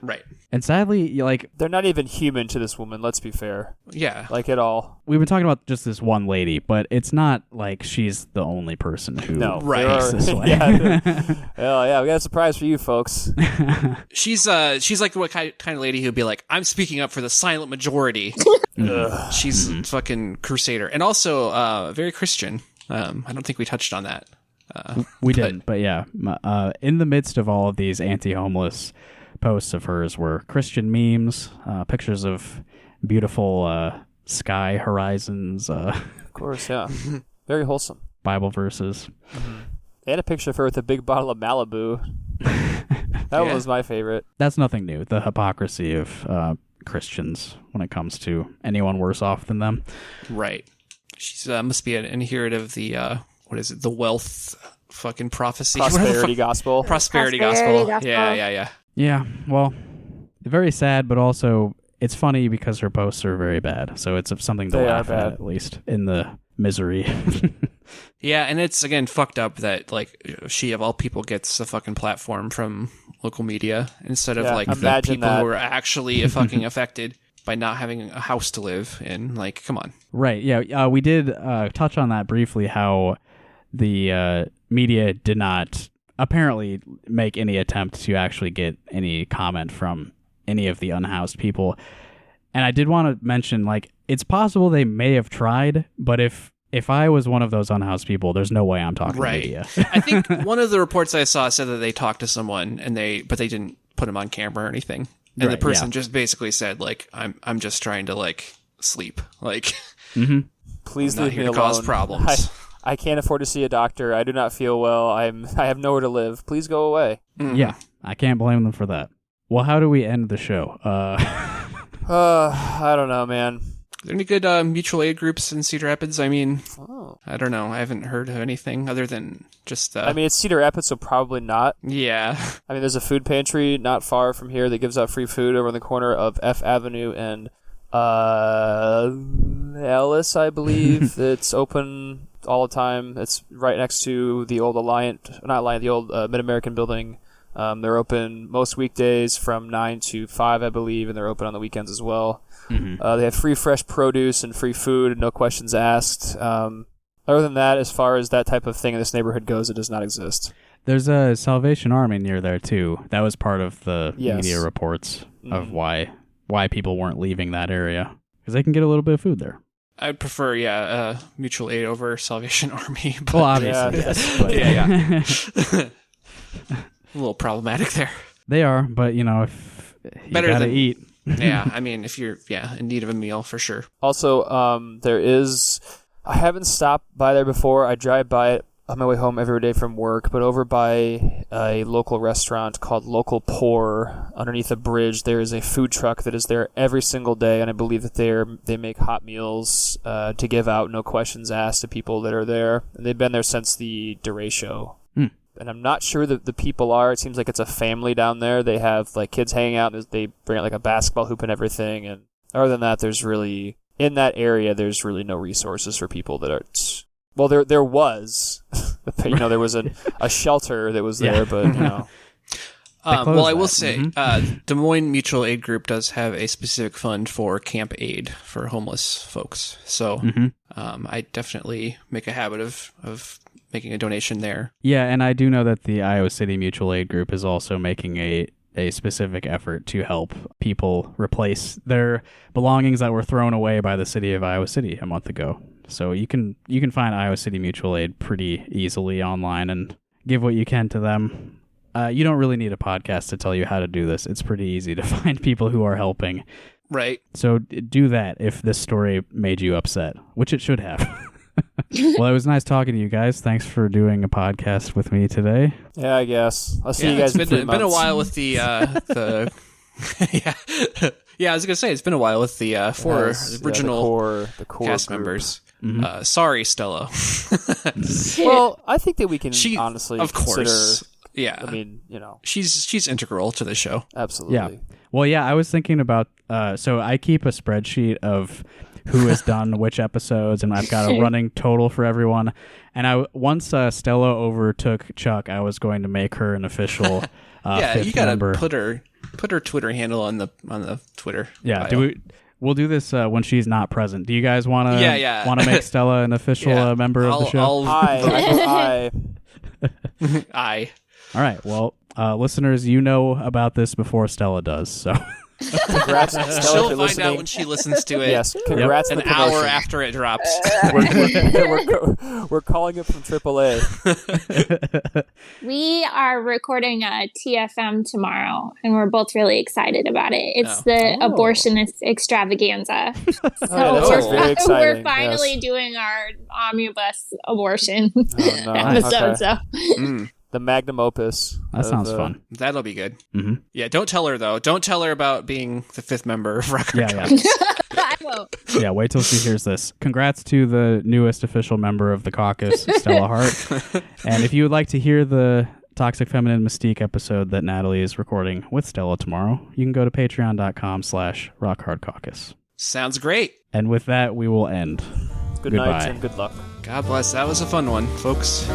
Right. And sadly, like, They're not even human to this woman, let's be fair. Yeah. Like, at all. we've been talking about just this one lady, but it's not like she's the only person who Right. thinks this way. Yeah, we got a surprise for you folks. She's like the kind of lady who'd be like, I'm speaking up for the silent majority. She's a fucking crusader. And also very Christian. I don't think we touched on that. We didn't, but yeah. In the midst of all of these anti-homeless posts of hers were Christian memes, pictures of beautiful sky horizons, Of course, yeah. Very wholesome. Bible verses. And a picture of her with a big bottle of Malibu. That one was my favorite. That's nothing new. The hypocrisy of Christians when it comes to anyone worse off than them. Right. She's must be an adherent of the what is it? The wealth fucking prophecy. Prosperity gospel. Prosperity Prosperity gospel. gospel. Yeah. Yeah, well, very sad, but also it's funny because her posts are very bad. So it's something to They are laugh bad. at least, in the misery. Yeah, and it's again fucked up that like she of all people gets a fucking platform from local media instead of Yeah, like the imagine people that. who are actually fucking affected by not having a house to live in. Like, come on. Right, yeah. We did touch on that briefly, how the media did not apparently make any attempt to actually get any comment from any of the unhoused people. And I did want to mention, like, it's possible they may have tried, but if I was one of those unhoused people, there's no way I'm talking to media. I think one of the reports I saw said that they talked to someone but they didn't put him on camera or anything. And the Right, person yeah. just basically said, like, I'm just trying to like sleep. Like, Please I'm not leave here me to alone. cause problems. I can't afford to see a doctor. I do not feel well. I have nowhere to live. Please go away. Yeah, I can't blame them for that. Well, how do we end the show? I don't know, man. Are there any good mutual aid groups in Cedar Rapids? I mean, I don't know. I haven't heard of anything other than just. I mean, it's Cedar Rapids, so probably not. Yeah. I mean, there's a food pantry not far from here that gives out free food over on the corner of F Avenue and Ellis, I believe. It's open all the time. It's right next to the old the old Mid-American building. They're open most weekdays from 9 to 5, I believe, and they're open on the weekends as well. They have free fresh produce and free food, no questions asked. Other than that, as far as that type of thing in this neighborhood goes, it does not exist. There's a Salvation Army near there too. That was part of the Yes. media reports of why people weren't leaving that area, because they can get a little bit of food there. I'd prefer, mutual aid over Salvation Army. But Well, obviously, yes, but yeah. A little problematic there. they are, but if you Better gotta than- eat. Yeah, I mean, if you're in need of a meal, for sure. Also, there is. I haven't stopped by there before. I drive by it on my way home every day from work, but over by a local restaurant called Local Pour, underneath a bridge, there is a food truck that is there every single day, and I believe that they make hot meals to give out, no questions asked, to people that are there. And they've been there since the DeRay show. And I'm not sure that the people are. It seems like it's a family down there. They have like kids hanging out. They bring out like a basketball hoop and everything. And other than that, in that area, there's really no resources for people that are. Well, there was, there was a shelter that was there, but Well, I will say, Des Moines Mutual Aid Group does have a specific fund for Camp Aid for homeless folks. So I definitely make a habit of making a donation there. Yeah, and I do know that the Iowa City Mutual Aid Group is also making a specific effort to help people replace their belongings that were thrown away by the city of Iowa City a month ago. So you can find Iowa City Mutual Aid pretty easily online and give what you can to them. You don't really need a podcast to tell you how to do this. It's pretty easy to find people who are helping. Right. So do that if this story made you upset, which it should have. Well, it was nice talking to you guys. Thanks for doing a podcast with me today. yeah, I guess I'll see you guys. It's in 3 been a months. while with the Yeah, I was gonna say it's been a while with the four original the core cast group. members. Sorry, Stella. Well, I think that we can She, honestly of course, consider. yeah. I mean, she's integral to the show. absolutely. Yeah. Well, yeah, I was thinking about, so I keep a spreadsheet of who has done which episodes, and I've got a running total for everyone. And once Stella overtook Chuck, I was going to make her an official Yeah, fifth you gotta member. put her Twitter handle on the Twitter. Yeah, bio. we'll do this when she's not present. Do you guys want to Yeah. make Stella an official member of the show? I I. All right. Well, listeners, you know about this before Stella does. So congrats, Stella, if She'll you're find listening. out when she listens to it. Yes, congrats an on the hour promotion. after it drops. We're calling it from AAA. We are recording a TFM tomorrow, and we're both really excited about it. It's Oh. the abortionist extravaganza. So that sounds very exciting, we're finally yes. doing our omnibus abortion Oh, no. episode. Okay. So The magnum opus. that sounds fun. That'll be good. Mm-hmm. Yeah, don't tell her though. Don't tell her about being the fifth member of Rock. Yeah. I won't. Yeah, wait till she hears this. Congrats to the newest official member of the Caucus, Stella Hart. And if you would like to hear the Toxic Feminine Mystique episode that Natalie is recording with Stella tomorrow, you can go to patreon.com/rockhardcaucus. Sounds great. And with that, we will end. Good Goodbye. night and good luck. God bless. That was a fun one, folks.